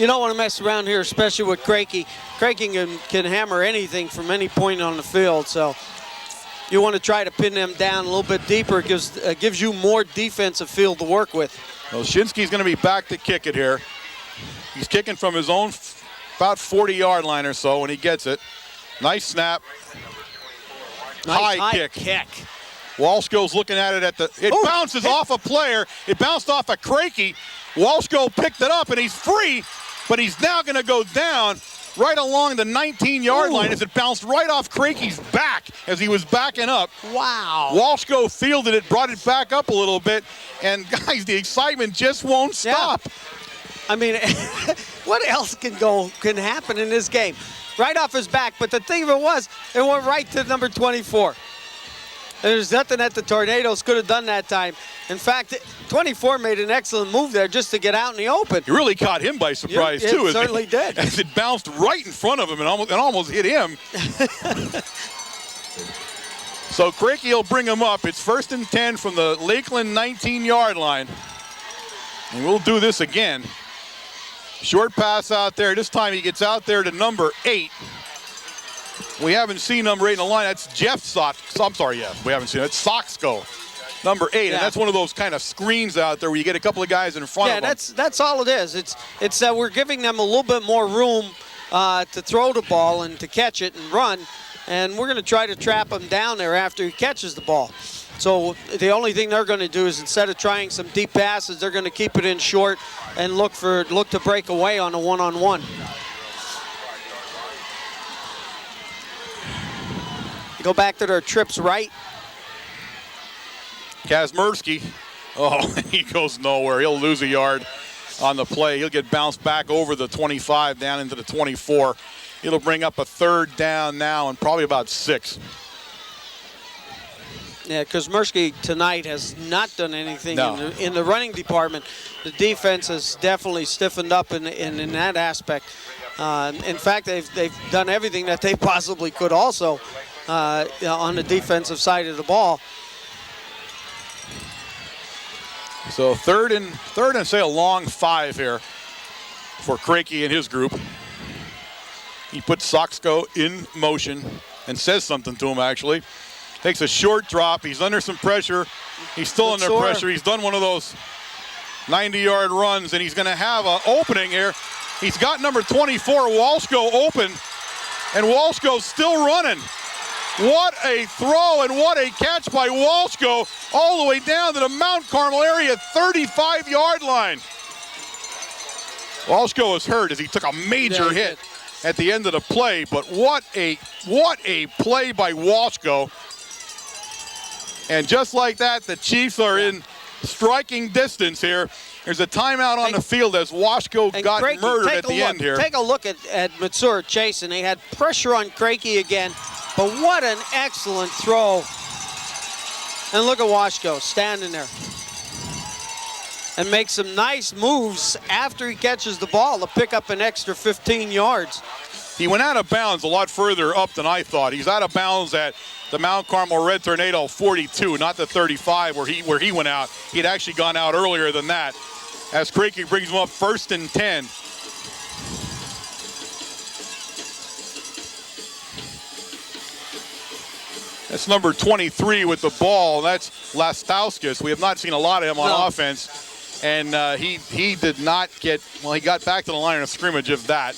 don't want to mess around here, especially with Crakey. Crakey can hammer anything from any point on the field, so you want to try to pin them down a little bit deeper. It gives you more defensive field to work with. Well, Shinsky's going to be back to kick it here. He's kicking from his own about 40-yard line or so when he gets it. Nice snap. Nice high kick. Walshko's looking at it it bounces off a player. It bounced off a Crakey. Walshko picked it up, and he's free, but he's now going to go down right along the 19-yard line as it bounced right off Crakey's back as he was backing up. Wow. Walshko fielded it, brought it back up a little bit, and guys, the excitement just won't stop. Yeah. I mean, what else can happen in this game? Right off his back, but the thing of it went right to number 24. There's nothing that the Tornadoes could have done that time. In fact, 24 made an excellent move there just to get out in the open. You really caught him by surprise, too. It certainly did. As it bounced right in front of him and almost hit him. So Crakey will bring him up. It's 1st and 10 from the Lakeland 19-yard line. And we'll do this again. Short pass out there. This time he gets out there to number 8. We haven't seen number 8 in the line. That's Jeff Sox. I'm sorry, yeah, we haven't seen it. It's Soxco, number 8. Yeah. And that's one of those kind of screens out there where you get a couple of guys in front of them. Yeah, that's all it is. It's that we're giving them a little bit more room to throw the ball and to catch it and run. And we're going to try to trap him down there after he catches the ball. So the only thing they're going to do is instead of trying some deep passes, they're going to keep it in short and look to break away on a one-on-one. Go back to their trips right. Kazmersky, he goes nowhere. He'll lose a yard on the play. He'll get bounced back over the 25 down into the 24. It'll bring up a third down now and probably about 6. Yeah, Kazmersky tonight has not done anything in the running department. The defense has definitely stiffened up in that aspect. In fact, they've done everything that they possibly could also on the defensive side of the ball. So third and say a long 5 here for Crakey and his group. He puts Soxco in motion and says something to him, actually. Takes a short drop. He's under some pressure. He's still under pressure. He's done one of those 90-yard runs, and he's going to have an opening here. He's got number 24, Walshko, open, and Walshko's still running. What a throw and what a catch by Walshko all the way down to the Mount Carmel area 35-yard line. Walshko is hurt as he took a major hit at the end of the play, but what a play by Walshko. And just like that, the Chiefs are in striking distance here. There's a timeout on the field as Walshko got murdered at the end here. Take a look at Matsur Chase, and they had pressure on Crakey again. But what an excellent throw. And look at Walshko standing there. And make some nice moves after he catches the ball to pick up an extra 15 yards. He went out of bounds a lot further up than I thought. He's out of bounds at the Mount Carmel Red Tornado 42, not the 35 where he went out. He had actually gone out earlier than that. As Crakey brings him up 1st and 10. That's number 23 with the ball. That's Lastauskas. We have not seen a lot of him on offense. And he did not get, well, he got back to the line of scrimmage of that.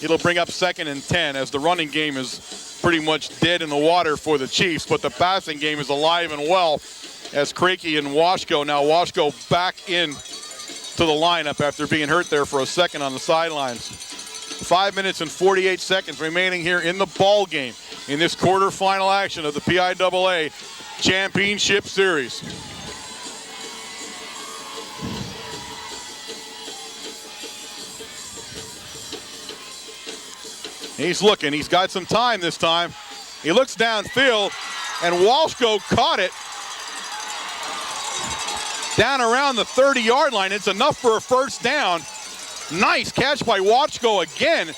It'll bring up 2nd and 10 as the running game is pretty much dead in the water for the Chiefs, but the passing game is alive and well as Krakey and Washko. Now Washko back in to the lineup after being hurt there for a second on the sidelines. 5 minutes and 48 seconds remaining here in the ball game in this quarterfinal action of the PIAA Championship Series. He's looking. He's got some time this time. He looks downfield, and Washko caught it down around the 30-yard line. It's enough for a first down. Nice catch by Washko again,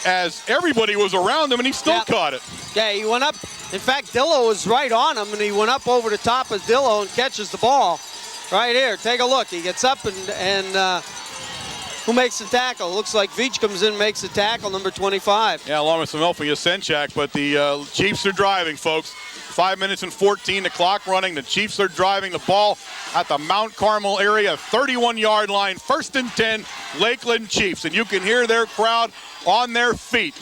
as everybody was around him, and he still caught it. Yeah, he went up. In fact, Dillo was right on him, and he went up over the top of Dillo and catches the ball. Right here, take a look. He gets up and who makes the tackle? Looks like Veach comes in and makes the tackle, number 25. Yeah, along with some help from Yasenchak, but the Chiefs are driving, folks. 5 minutes and 14, the clock running. The Chiefs are driving the ball at the Mount Carmel area, 31-yard line, 1st and 10, Lakeland Chiefs. And you can hear their crowd on their feet.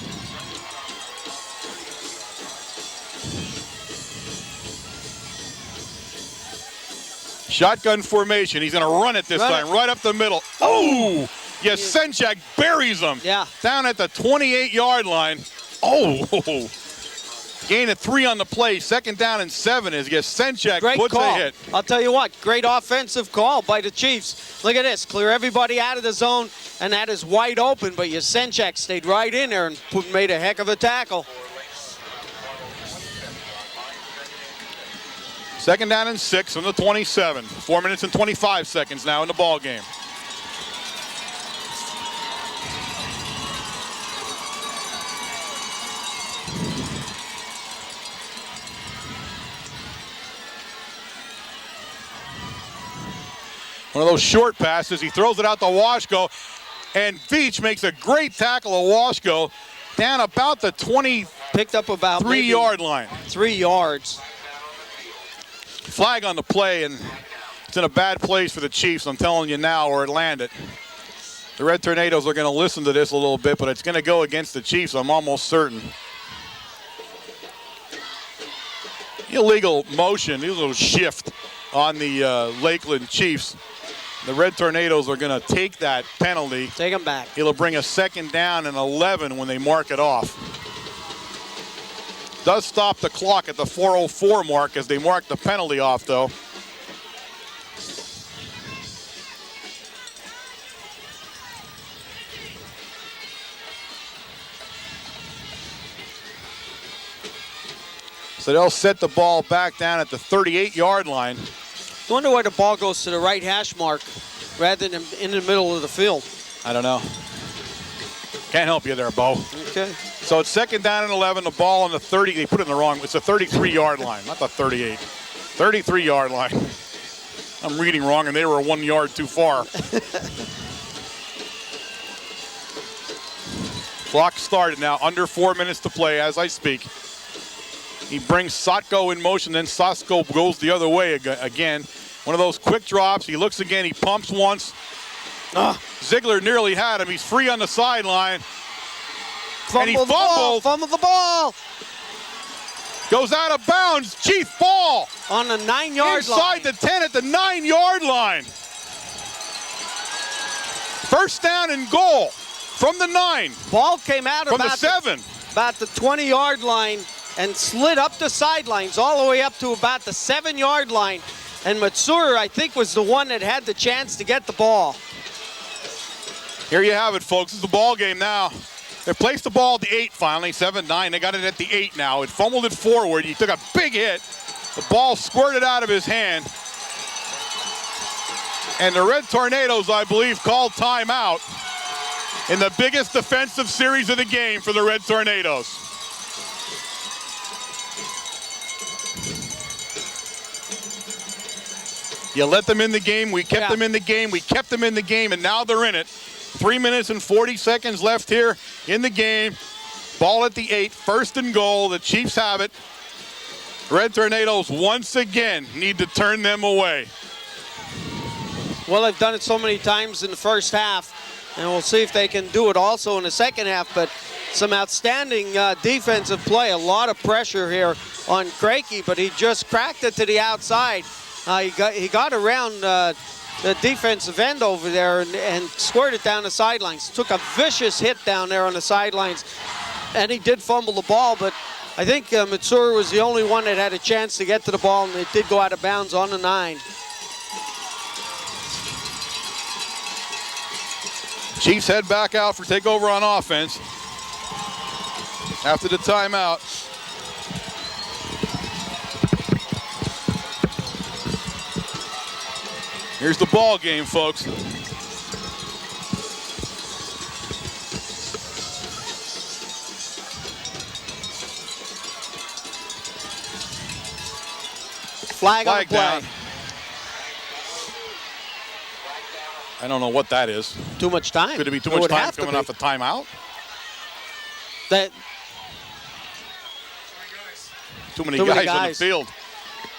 Shotgun formation. He's going to run it this time, right up the middle. Oh! Yasenchak buries him down at the 28-yard line. Oh! Gain of 3 on the play. 2nd down and 7 as Yasenchak puts a hit. I'll tell you what, great offensive call by the Chiefs. Look at this. Clear everybody out of the zone, and that is wide open, but Yasenchak stayed right in there and made a heck of a tackle. 2nd down and 6 on the 27. 4 minutes and 25 seconds now in the ball game. One of those short passes. He throws it out to Washko, and Veach makes a great tackle of Washko down about the 20. Picked up about 3-yard line. 3 yards. Flag on the play, and it's in a bad place for the Chiefs, I'm telling you now, or it landed. The Red Tornadoes are going to listen to this a little bit, but it's going to go against the Chiefs, I'm almost certain. Illegal motion, illegal shift on the Lakeland Chiefs. The Red Tornadoes are going to take that penalty. Take them back. It'll bring a 2nd down and 11 when they mark it off. Does stop the clock at the 4:04 mark as they mark the penalty off, though. So they'll set the ball back down at the 38-yard line. I wonder why the ball goes to the right hash mark rather than in the middle of the field. I don't know. Can't help you there, Bo. Okay. So it's 2nd down and 11. The ball on the 30. They put it in the wrong. It's the 33-yard line, not the 38. 33-yard line. I'm reading wrong, and they were 1 yard too far. Clock started now. Under 4 minutes to play as I speak. He brings Sotko in motion, then Sotko goes the other way again. One of those quick drops. He looks again. He pumps once. Ziegler nearly had him. He's free on the sideline. And he fumbled the ball. Goes out of bounds. Chief ball. On the 9-yard line. Inside the 10 at the 9-yard line. First down and goal from the 9. Ball came out from the 7. About the 20-yard line and slid up the sidelines all the way up to about the 7-yard line. And Matsur, I think, was the one that had the chance to get the ball. Here you have it, folks. It's the ball game now. They placed the ball at the 8 finally, 7-9. They got it at the 8 now. It fumbled it forward. He took a big hit. The ball squirted out of his hand. And the Red Tornadoes, I believe, called timeout in the biggest defensive series of the game for the Red Tornadoes. You let them in the game. We kept them in the game. We kept them in the game, and now they're in it. 3 minutes and 40 seconds left here in the game. Ball at the 8, 1st and goal. The Chiefs have it. Red Tornadoes once again need to turn them away. Well, they've done it so many times in the first half, and we'll see if they can do it also in the second half. But some outstanding defensive play, a lot of pressure here on Krakey, but he just cracked it to the outside. He got around the defensive end over there and squared it down the sidelines. Took a vicious hit down there on the sidelines, and he did fumble the ball, but I think Mitsuru was the only one that had a chance to get to the ball, and it did go out of bounds on the 9. Chiefs head back out for takeover on offense after the timeout. Here's the ball game, folks. Flag on the play. Down. I don't know what that is. Too much time. Could it be too much time coming off a timeout? Too many guys on the field.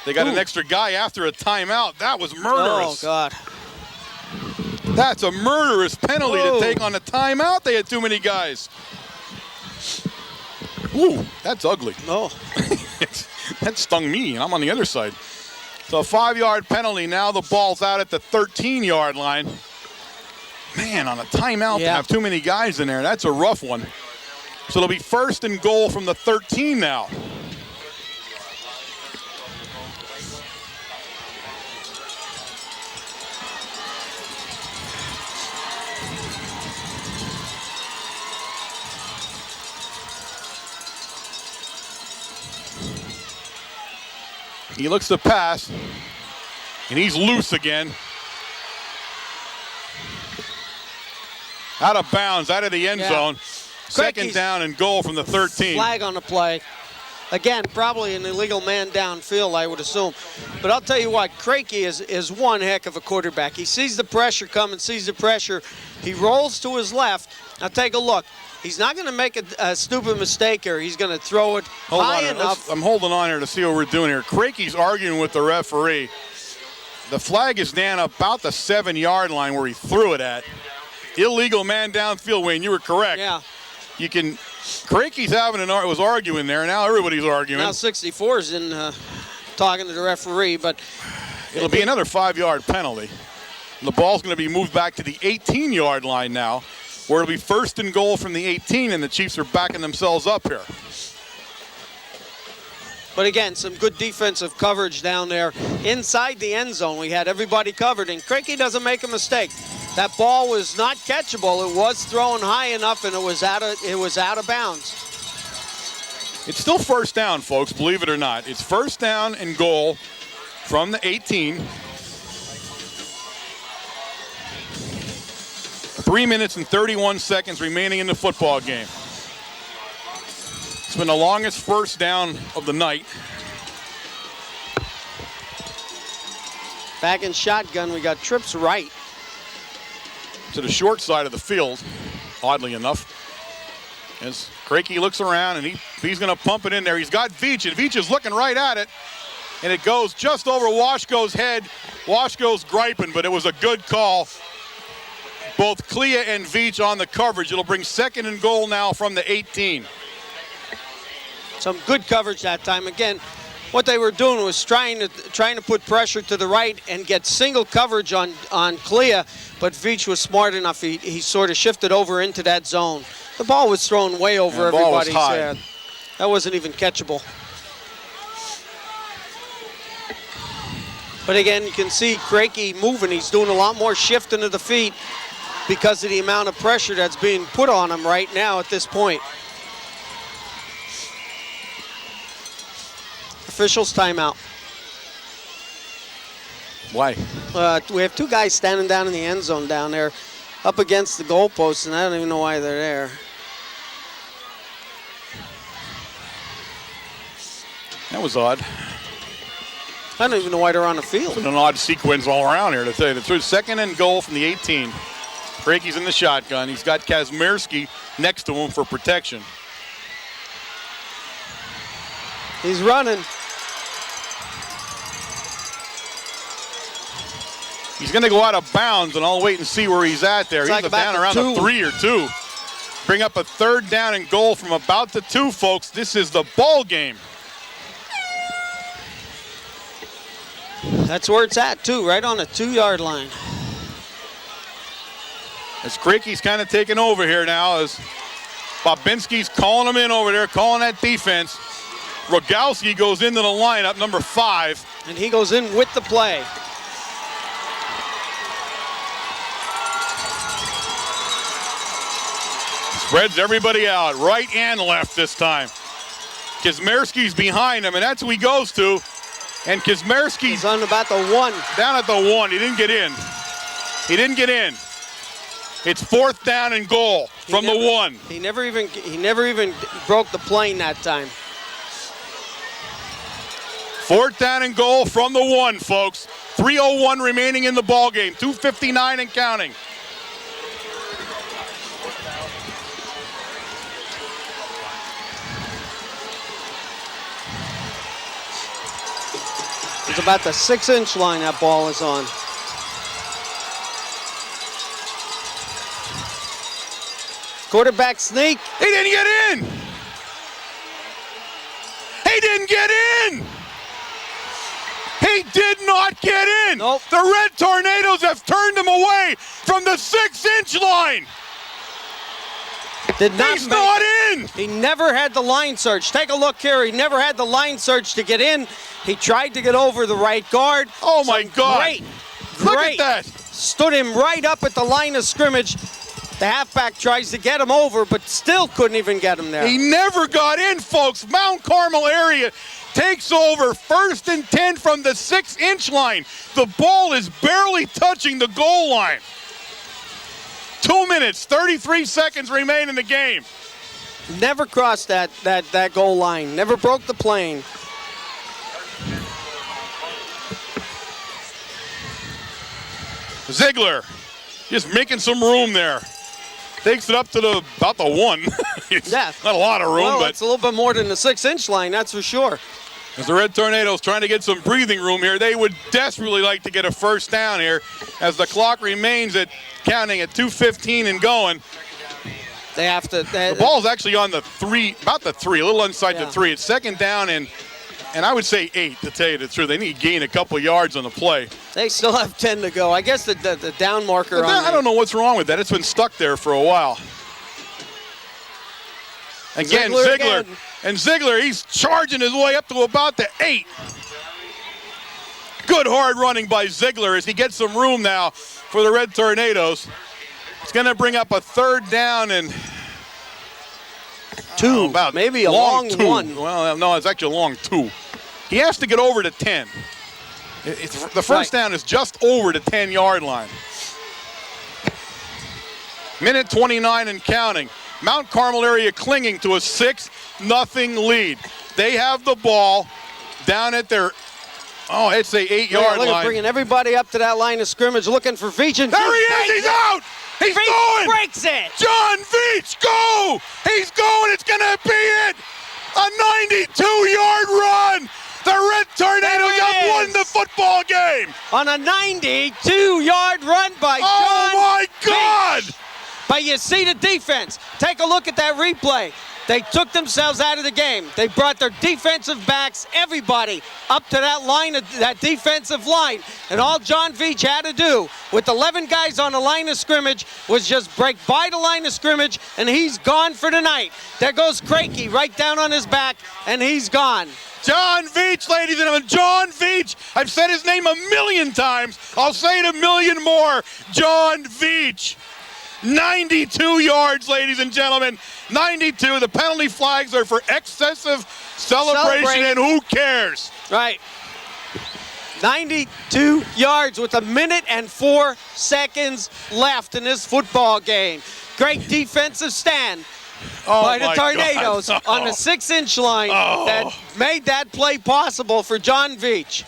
They got an extra guy after a timeout. That was murderous. Oh, God. That's a murderous penalty to take on a timeout. They had too many guys. Ooh, that's ugly. Oh. That stung me, and I'm on the other side. So a 5-yard penalty. Now the ball's out at the 13-yard line. Man, on a timeout to have too many guys in there, that's a rough one. So it'll be 1st and goal from the 13 now. He looks to pass, and he's loose again. Out of bounds, out of the end zone. Second down and goal from the 13. Flag on the play. Again, probably an illegal man downfield, I would assume. But I'll tell you what, Krakey is one heck of a quarterback. He sees the pressure coming, sees the pressure. He rolls to his left. Now take a look. He's not going to make a stupid mistake here. He's going to throw it high enough. I'm holding on here to see what we're doing here. Krakey's arguing with the referee. The flag is down about the 7-yard line where he threw it at. Illegal man downfield, Wayne. You were correct. Yeah. Krakey's was arguing there. Now everybody's arguing. Now 64's in talking to the referee, but it'll be another 5-yard penalty. And the ball's going to be moved back to the 18-yard line now, where it'll be 1st and goal from the 18, and the Chiefs are backing themselves up here. But again, some good defensive coverage down there. Inside the end zone, we had everybody covered, and Krakey doesn't make a mistake. That ball was not catchable. It was thrown high enough, and it was out of bounds. It's still 1st down, folks, believe it or not. It's 1st down and goal from the 18. 3 minutes and 31 seconds remaining in the football game. It's been the longest 1st down of the night. Back in shotgun, we got trips right. To the short side of the field, oddly enough. As Krakey looks around, and he's going to pump it in there. He's got Veach, and Veach is looking right at it. And it goes just over Washko's head. Washko's griping, but it was a good call. Both Clea and Veach on the coverage. It'll bring 2nd and goal now from the 18. Some good coverage that time. Again, what they were doing was trying to put pressure to the right and get single coverage on Clea, but Veach was smart enough. He sort of shifted over into that zone. The ball was thrown way over everybody's head. That wasn't even catchable. But again, you can see Krakey moving. He's doing a lot more shifting of the feet because of the amount of pressure that's being put on him right now at this point. Officials timeout. Why? We have 2 guys standing down in the end zone down there up against the goalpost, and I don't even know why they're there. That was odd. I don't even know why they're on the field. It's an odd sequence all around here, to tell you the truth. 2nd and goal from the 18. Krakey's in the shotgun. He's got Kazmierski next to him for protection. He's running. He's going to go out of bounds, and I'll wait and see where he's at there. It's He's like down around the 3 or 2. Bring up a 3rd down and goal from about the 2, folks. This is the ball game. That's where it's at, too, right on the 2-yard line. As Krakey's kind of taking over here now, as Bobinski's calling him in over there, calling that defense. Rogalski goes into the lineup, number 5. And he goes in with the play. Spreads everybody out, right and left this time. Kazmierski's behind him, and that's who he goes to. And Kazmierski's on about the 1. Down at the 1. He didn't get in. He didn't get in. It's 4th down and goal from the 1. He never even broke the plane that time. 4th down and goal from the 1, folks. 3:01 remaining in the ball game. 2:59 and counting. It's about the 6-inch line that ball is on. Quarterback sneak. He didn't get in. He didn't get in. He did not get in. Nope. The Red Tornadoes have turned him away from the 6-inch line. He's not in. He never had the line search. Take a look here. He never had the line search to get in. He tried to get over the right guard. Oh, my God. Great. Look at that. Stood him right up at the line of scrimmage. The halfback tries to get him over, but still couldn't even get him there. He never got in, folks. Mount Carmel area takes over 1st and 10 from the 6-inch line. The ball is barely touching the goal line. 2 minutes, 33 seconds remain in the game. Never crossed that goal line. Never broke the plane. Ziegler just making some room there. Takes it up to about the 1. It's yeah. Not a lot of room, well, but it's a little bit more than the 6-inch line, that's for sure. As the Red Tornadoes trying to get some breathing room here, they would desperately like to get a 1st down here as the clock remains at counting at 2:15 and going. They have to. The ball's actually on the 3, about the 3, a little inside the 3. It's 2nd down and I would say 8, to tell you the truth. They need to gain a couple yards on the play. They still have 10 to go. I guess the down marker on I don't know what's wrong with that. It's been stuck there for a while. Again, Ziegler. And Ziegler, he's charging his way up to about the 8. Good hard running by Ziegler as he gets some room now for the Red Tornadoes. It's going to bring up a 3rd down and 2, about maybe a long 1. Well, no, it's actually a long 2. He has to get over to 10. The 1st down is just over the 10-yard line. Minute 29 and counting. Mount Carmel area clinging to a 6-0 lead. They have the ball down at their, it's a 8-yard line. Bringing everybody up to that line of scrimmage, looking for Veach. There he is. He's out. He's going. Breaks it. John Veach, go. He's going. It's going to be it. A 92-yard run. The Red Tornadoes have won the football game. On a 92-yard run by John my God. Veach. But you see the defense. Take a look at that replay. They took themselves out of the game. They brought their defensive backs, everybody, up to that line, that defensive line. And all John Veach had to do with 11 guys on the line of scrimmage was just break by the line of scrimmage, and he's gone for the night. There goes Krakey right down on his back, and he's gone. John Veach, ladies and gentlemen, John Veach. I've said his name a million times. I'll say it a million more. John Veach. 92 yards, ladies and gentlemen. 92. The penalty flags are for excessive celebration, and who cares? Right. 92 yards with 1 minute and 4 seconds left in this football game. Great defensive stand by the Tornadoes on the 6-inch line that made that play possible for John Veach.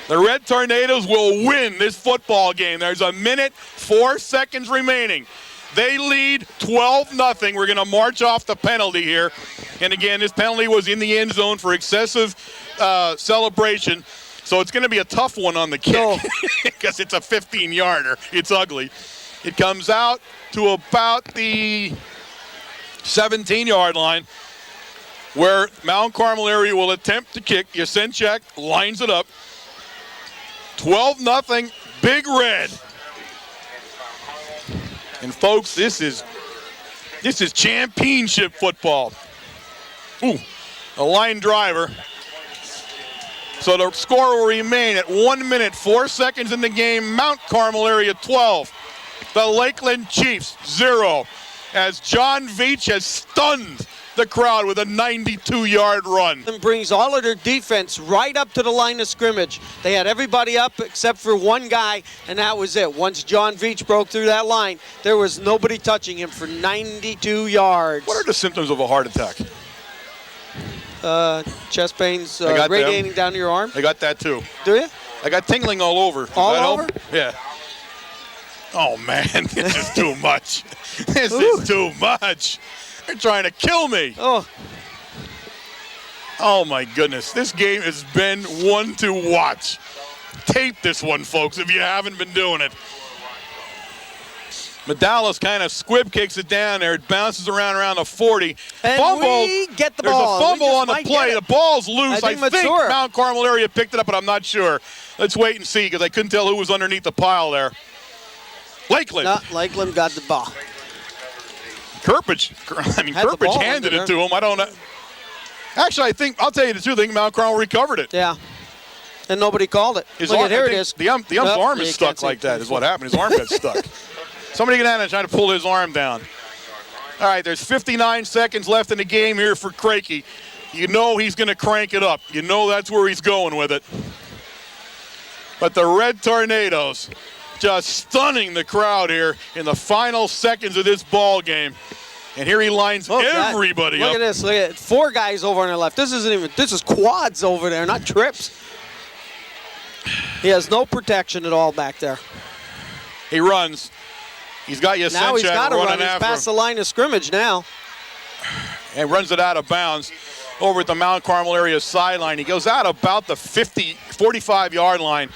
The Red Tornadoes will win this football game. There's 1 minute, 4 seconds remaining. They lead 12-0. We're going to march off the penalty here. And again, this penalty was in the end zone for excessive celebration. So it's going to be a tough one on the kick No. because it's a 15-yarder. It's ugly. It comes out to about the 17-yard line where Mount Carmel area will attempt to kick. Yasenchak lines it up. 12-0, Big Red. And folks, this is championship football. Ooh, a line driver. So the score will remain at 1 minute, 4 seconds in the game. Mount Carmel area 12. The Lakeland Chiefs 0. As John Veach has stunned the crowd with a 92-yard run. And brings all of their defense right up to the line of scrimmage. They had everybody up except for one guy, and that was it. Once John Veach broke through that line, there was nobody touching him for 92 yards. What are the symptoms of a heart attack? Chest pains got radiating them. down your arm. I got that too. Do you? I got tingling all over. Does All that over? help? Yeah. Oh, man, this is too much. This is too much. They're trying to kill me. Oh, Oh, my goodness. This game has been one to watch. Tape this one, folks, if you haven't been doing it. Medallas kind of squib kicks it down there. It bounces around the 40. and Fumble. we get the There's ball. a fumble We just on the might play. get The it. ball's loose. I think Matsura. Mount Carmel area picked it up, but I'm not sure. Let's wait and see because I couldn't tell who was underneath the pile there. Lakeland. No, Lakeland got the ball. Kirpich Had the ball handed under it to him. I don't know. Actually, I'll tell you the truth. I think Mount Carmel recovered it. Yeah. And nobody called it. His Look arm, at here I it think is. The ump's Nope, arm you is can't stuck see like it. that is what happened. His arm got stuck. Somebody get down and try to pull his arm down. All right, there's 59 seconds left in the game here for Crakey. You know he's going to crank it up. You know that's where he's going with it. But the Red Tornadoes just stunning the crowd here in the final seconds of this ball game. And here he lines everybody Look up. at this. Look at it. 4 guys over on the left. This is quads over there, not trips. He has no protection at all back there. He runs. He's got Yasenchak Now he's got to run. running He's after past him the line of scrimmage now. and runs it out of bounds over at the Mount Carmel area sideline. He goes out about the 45-yard line.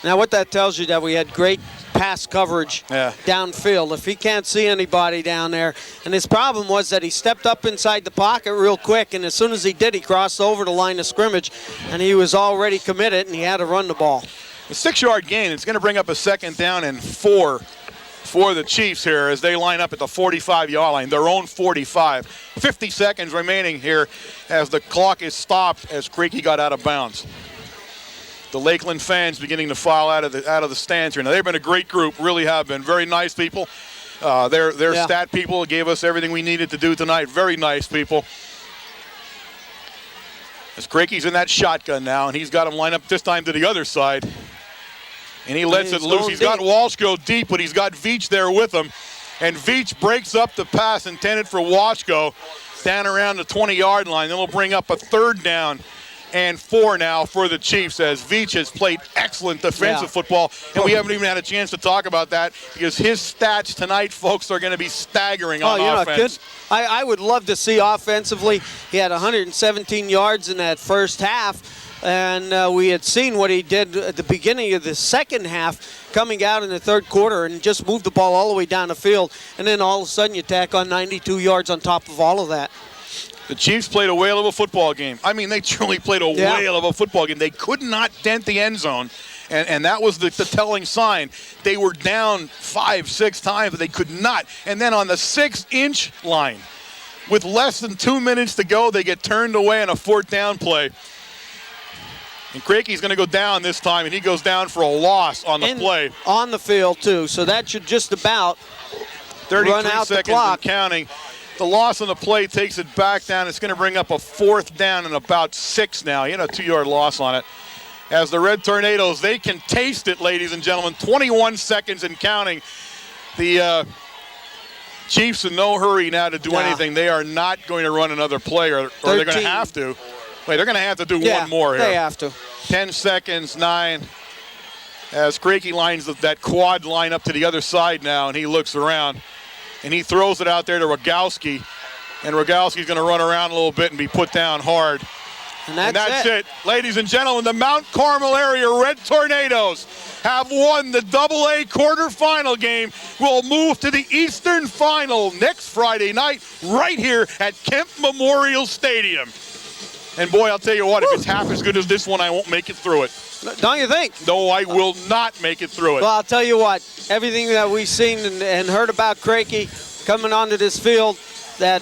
Now what that tells you that we had great pass coverage downfield. If he can't see anybody down there, and his problem was that he stepped up inside the pocket real quick, and as soon as he did, he crossed over the line of scrimmage, and he was already committed, and he had to run the ball. A 6-yard gain. It's going to bring up a 2nd down and 4 for the Chiefs here as they line up at the 45-yard line, their own 45. 50 seconds remaining here as the clock is stopped as Creaky got out of bounds. The Lakeland fans beginning to file out of the stands here. Now, they've been a great group, really have been. Very nice people. Their stat people gave us everything we needed to do tonight. Very nice people. As Creaky's in that shotgun now, and he's got him lined up this time to the other side. And he lets it loose. He's got Walsh go deep, but he's got Veach there with him. And Veach breaks up the pass intended for Washko down around the 20-yard line. Then we'll bring up a 3rd down and 4 now for the Chiefs as Veach has played excellent defensive football. And we haven't even had a chance to talk about that because his stats tonight, folks, are going to be staggering on offense. I would love to see offensively. He had 117 yards in that first half. And we had seen what he did at the beginning of the second half, coming out in the third quarter and just moved the ball all the way down the field. And then all of a sudden you tack on 92 yards on top of all of that. The Chiefs played a whale of a football game. I mean, they truly played a whale of a football game. They could not dent the end zone, and that was the telling sign. They were down 5-6 times, but they could not. And then on the 6-inch line, with less than 2 minutes to go, they get turned away on a 4th down play. And Crakey's going to go down this time, and he goes down for a loss on the play. On the field, too, so that should just about 33 run out seconds the clock. and counting. The loss on the play takes it back down. It's going to bring up a 4th down and about 6 now. You know, 2-yard loss on it. As the Red Tornadoes, they can taste it, ladies and gentlemen. 21 seconds and counting. The Chiefs in no hurry now to do anything. They are not going to run another play, or they're going to have to. Wait, they're going to have to do one more here. They have to. 10 seconds, 9. As Crakey lines that quad line up to the other side now, and he looks around. And he throws it out there to Rogowski. And Rogowski's going to run around a little bit and be put down hard. And that's it. Ladies and gentlemen, the Mount Carmel area Red Tornadoes have won the AA quarterfinal game. Will move to the Eastern Final next Friday night right here at Kemp Memorial Stadium. And boy, I'll tell you what, if it's half as good as this one, I won't make it through it. Don't you think? No, I will not make it through it. Well, I'll tell you what, everything that we've seen and heard about Crakey coming onto this field, that,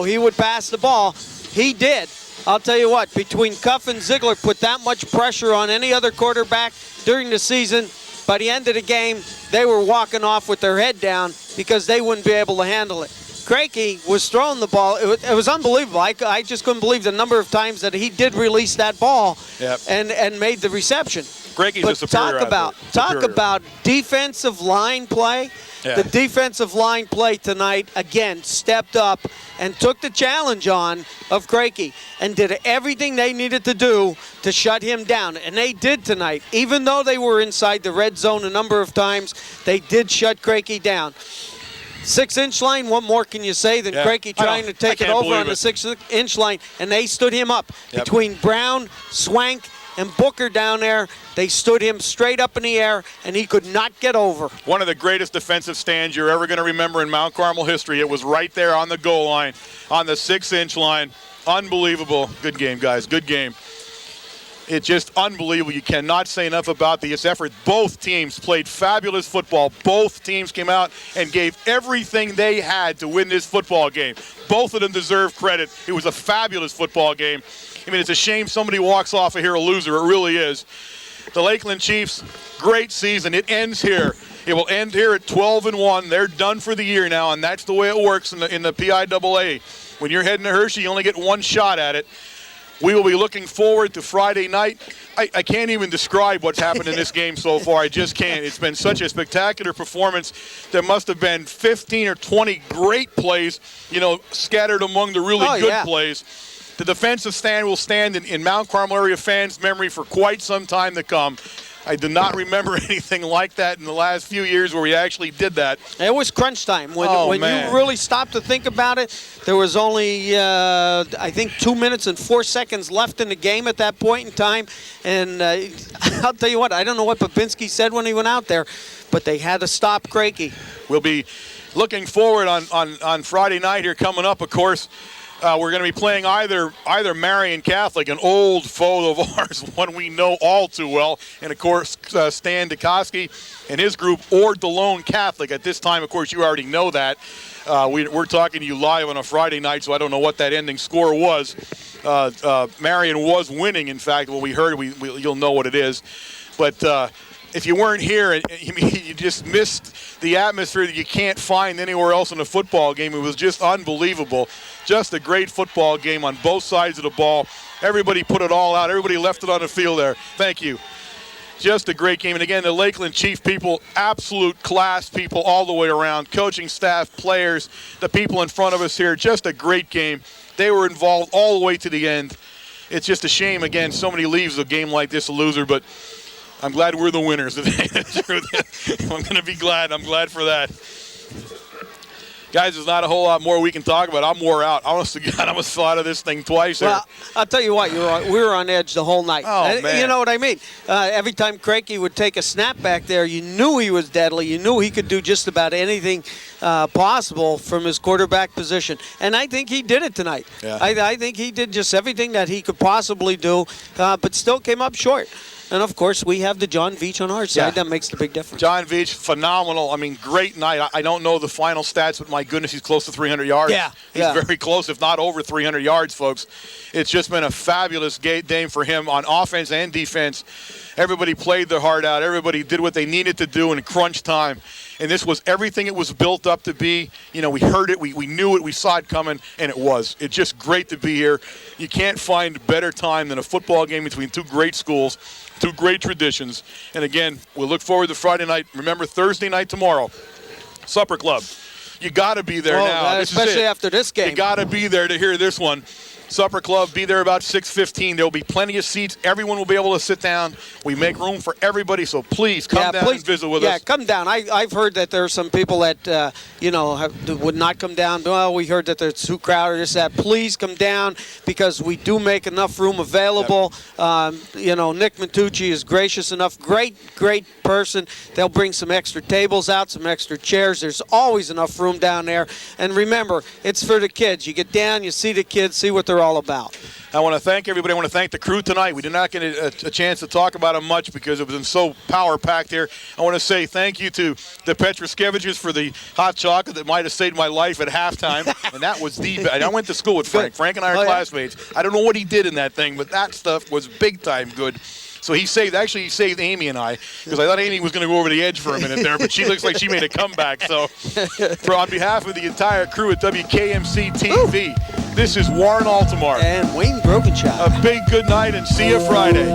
he would pass the ball. He did. I'll tell you what, between Cuff and Ziegler put that much pressure on any other quarterback during the season. By the end of the game, they were walking off with their head down because they wouldn't be able to handle it. Crakey was throwing the ball. It was unbelievable. I just couldn't believe the number of times that he did release that ball and made the reception. Crakey's a superior talk about defensive line play. Yeah. The defensive line play tonight, again, stepped up and took the challenge on of Crakey and did everything they needed to do to shut him down. And they did tonight. Even though they were inside the red zone a number of times, they did shut Crakey down. 6-inch line, what more can you say than Crakey trying to take it over on the 6-inch line? And they stood him up. Between Brown, Swank, and Booker down there, they stood him straight up in the air, and he could not get over. One of the greatest defensive stands you're ever going to remember in Mount Carmel history. It was right there on the goal line, on the 6-inch line. Unbelievable. Good game, guys. Good game. It's just unbelievable. You cannot say enough about this effort. Both teams played fabulous football. Both teams came out and gave everything they had to win this football game. Both of them deserve credit. It was a fabulous football game. I mean, it's a shame somebody walks off of here a loser. It really is. The Lakeland Chiefs, great season. It ends here. It will end here at 12-1. They're done for the year now, and that's the way it works in the PIAA. When you're heading to Hershey, you only get one shot at it. We will be looking forward to Friday night. I can't even describe what's happened in this game so far. I just can't. It's been such a spectacular performance. There must have been 15 or 20 great plays, scattered among the really good plays. The defensive stand will stand in Mount Carmel area fans' memory for quite some time to come. I do not remember anything like that in the last few years where we actually did that. It was crunch time. When you really stopped to think about it, there was only, I think, 2 minutes and 4 seconds left in the game at that point in time. And I'll tell you what, I don't know what Babinski said when he went out there, but they had to stop Crakey. We'll be looking forward on Friday night here coming up, of course. We're going to be playing either Marian Catholic, an old foe of ours, one we know all too well, and of course Stan Dukoski and his group, or DeLone Catholic. At this time, of course, you already know that. We're talking to you live on a Friday night, so I don't know what that ending score was. Marian was winning, in fact. What we heard, you'll know what it is. But if you weren't here, you just missed the atmosphere that you can't find anywhere else in a football game. It was just unbelievable. Just a great football game on both sides of the ball. Everybody put it all out. Everybody left it on the field there. Thank you. Just a great game. And again, the Lakeland Chief people, absolute class people all the way around. Coaching staff, players, the people in front of us here. Just a great game. They were involved all the way to the end. It's just a shame, again, somebody leaves a game like this a loser, but I'm glad we're the winners today. I'm going to be glad. I'm glad for that. Guys, there's not a whole lot more we can talk about. I'm wore out. Honest to God, I almost fell out of this thing twice. Well, I'll tell you what, we were on edge the whole night. Oh, man. You know what I mean? Every time Crakey would take a snap back there, you knew he was deadly. You knew he could do just about anything possible from his quarterback position. And I think he did it tonight. Yeah. I think he did just everything that he could possibly do, but still came up short. And, of course, we have the John Veach on our side. Yeah. That makes the big difference. John Veach, phenomenal. I mean, great night. I don't know the final stats, but my goodness, he's close to 300 yards. Yeah. He's very close, if not over 300 yards, folks. It's just been a fabulous game for him on offense and defense. Everybody played their heart out. Everybody did what they needed to do in crunch time. And this was everything it was built up to be. We heard it, we knew it, we saw it coming, and it was. It's just great to be here. You can't find a better time than a football game between two great schools, two great traditions. And again, we'll look forward to Friday night. Remember, Thursday night tomorrow, Supper Club. You got to be there now. Especially after this game. You got to be there to hear this one. Supper Club. Be there about 6:15. There will be plenty of seats. Everyone will be able to sit down. We make room for everybody, so please come down and visit with us. Yeah, come down. I've heard that there are some people that, would not come down. Well, we heard that it's too crowded, this, that. Please come down because we do make enough room available. Nick Matucci is gracious enough. Great person. They'll bring some extra tables out, some extra chairs. There's always enough room down there. And remember, it's for the kids. You get down, you see the kids, see what they're all about. I want to thank everybody. I want to thank the crew tonight. We did not get a chance to talk about them much because it was so power-packed here. I want to say thank you to the Petroskeviches for the hot chocolate that might have saved my life at halftime. And that was I went to school with Frank. Frank and I are classmates. I don't know what he did in that thing, but that stuff was big-time good. So he saved Amy and I, because I thought Amy was going to go over the edge for a minute there, but she looks like she made a comeback. So on behalf of the entire crew at WKMC TV, this is Warren Altamar. And Wayne Brokenshire. A big good night and see you Friday.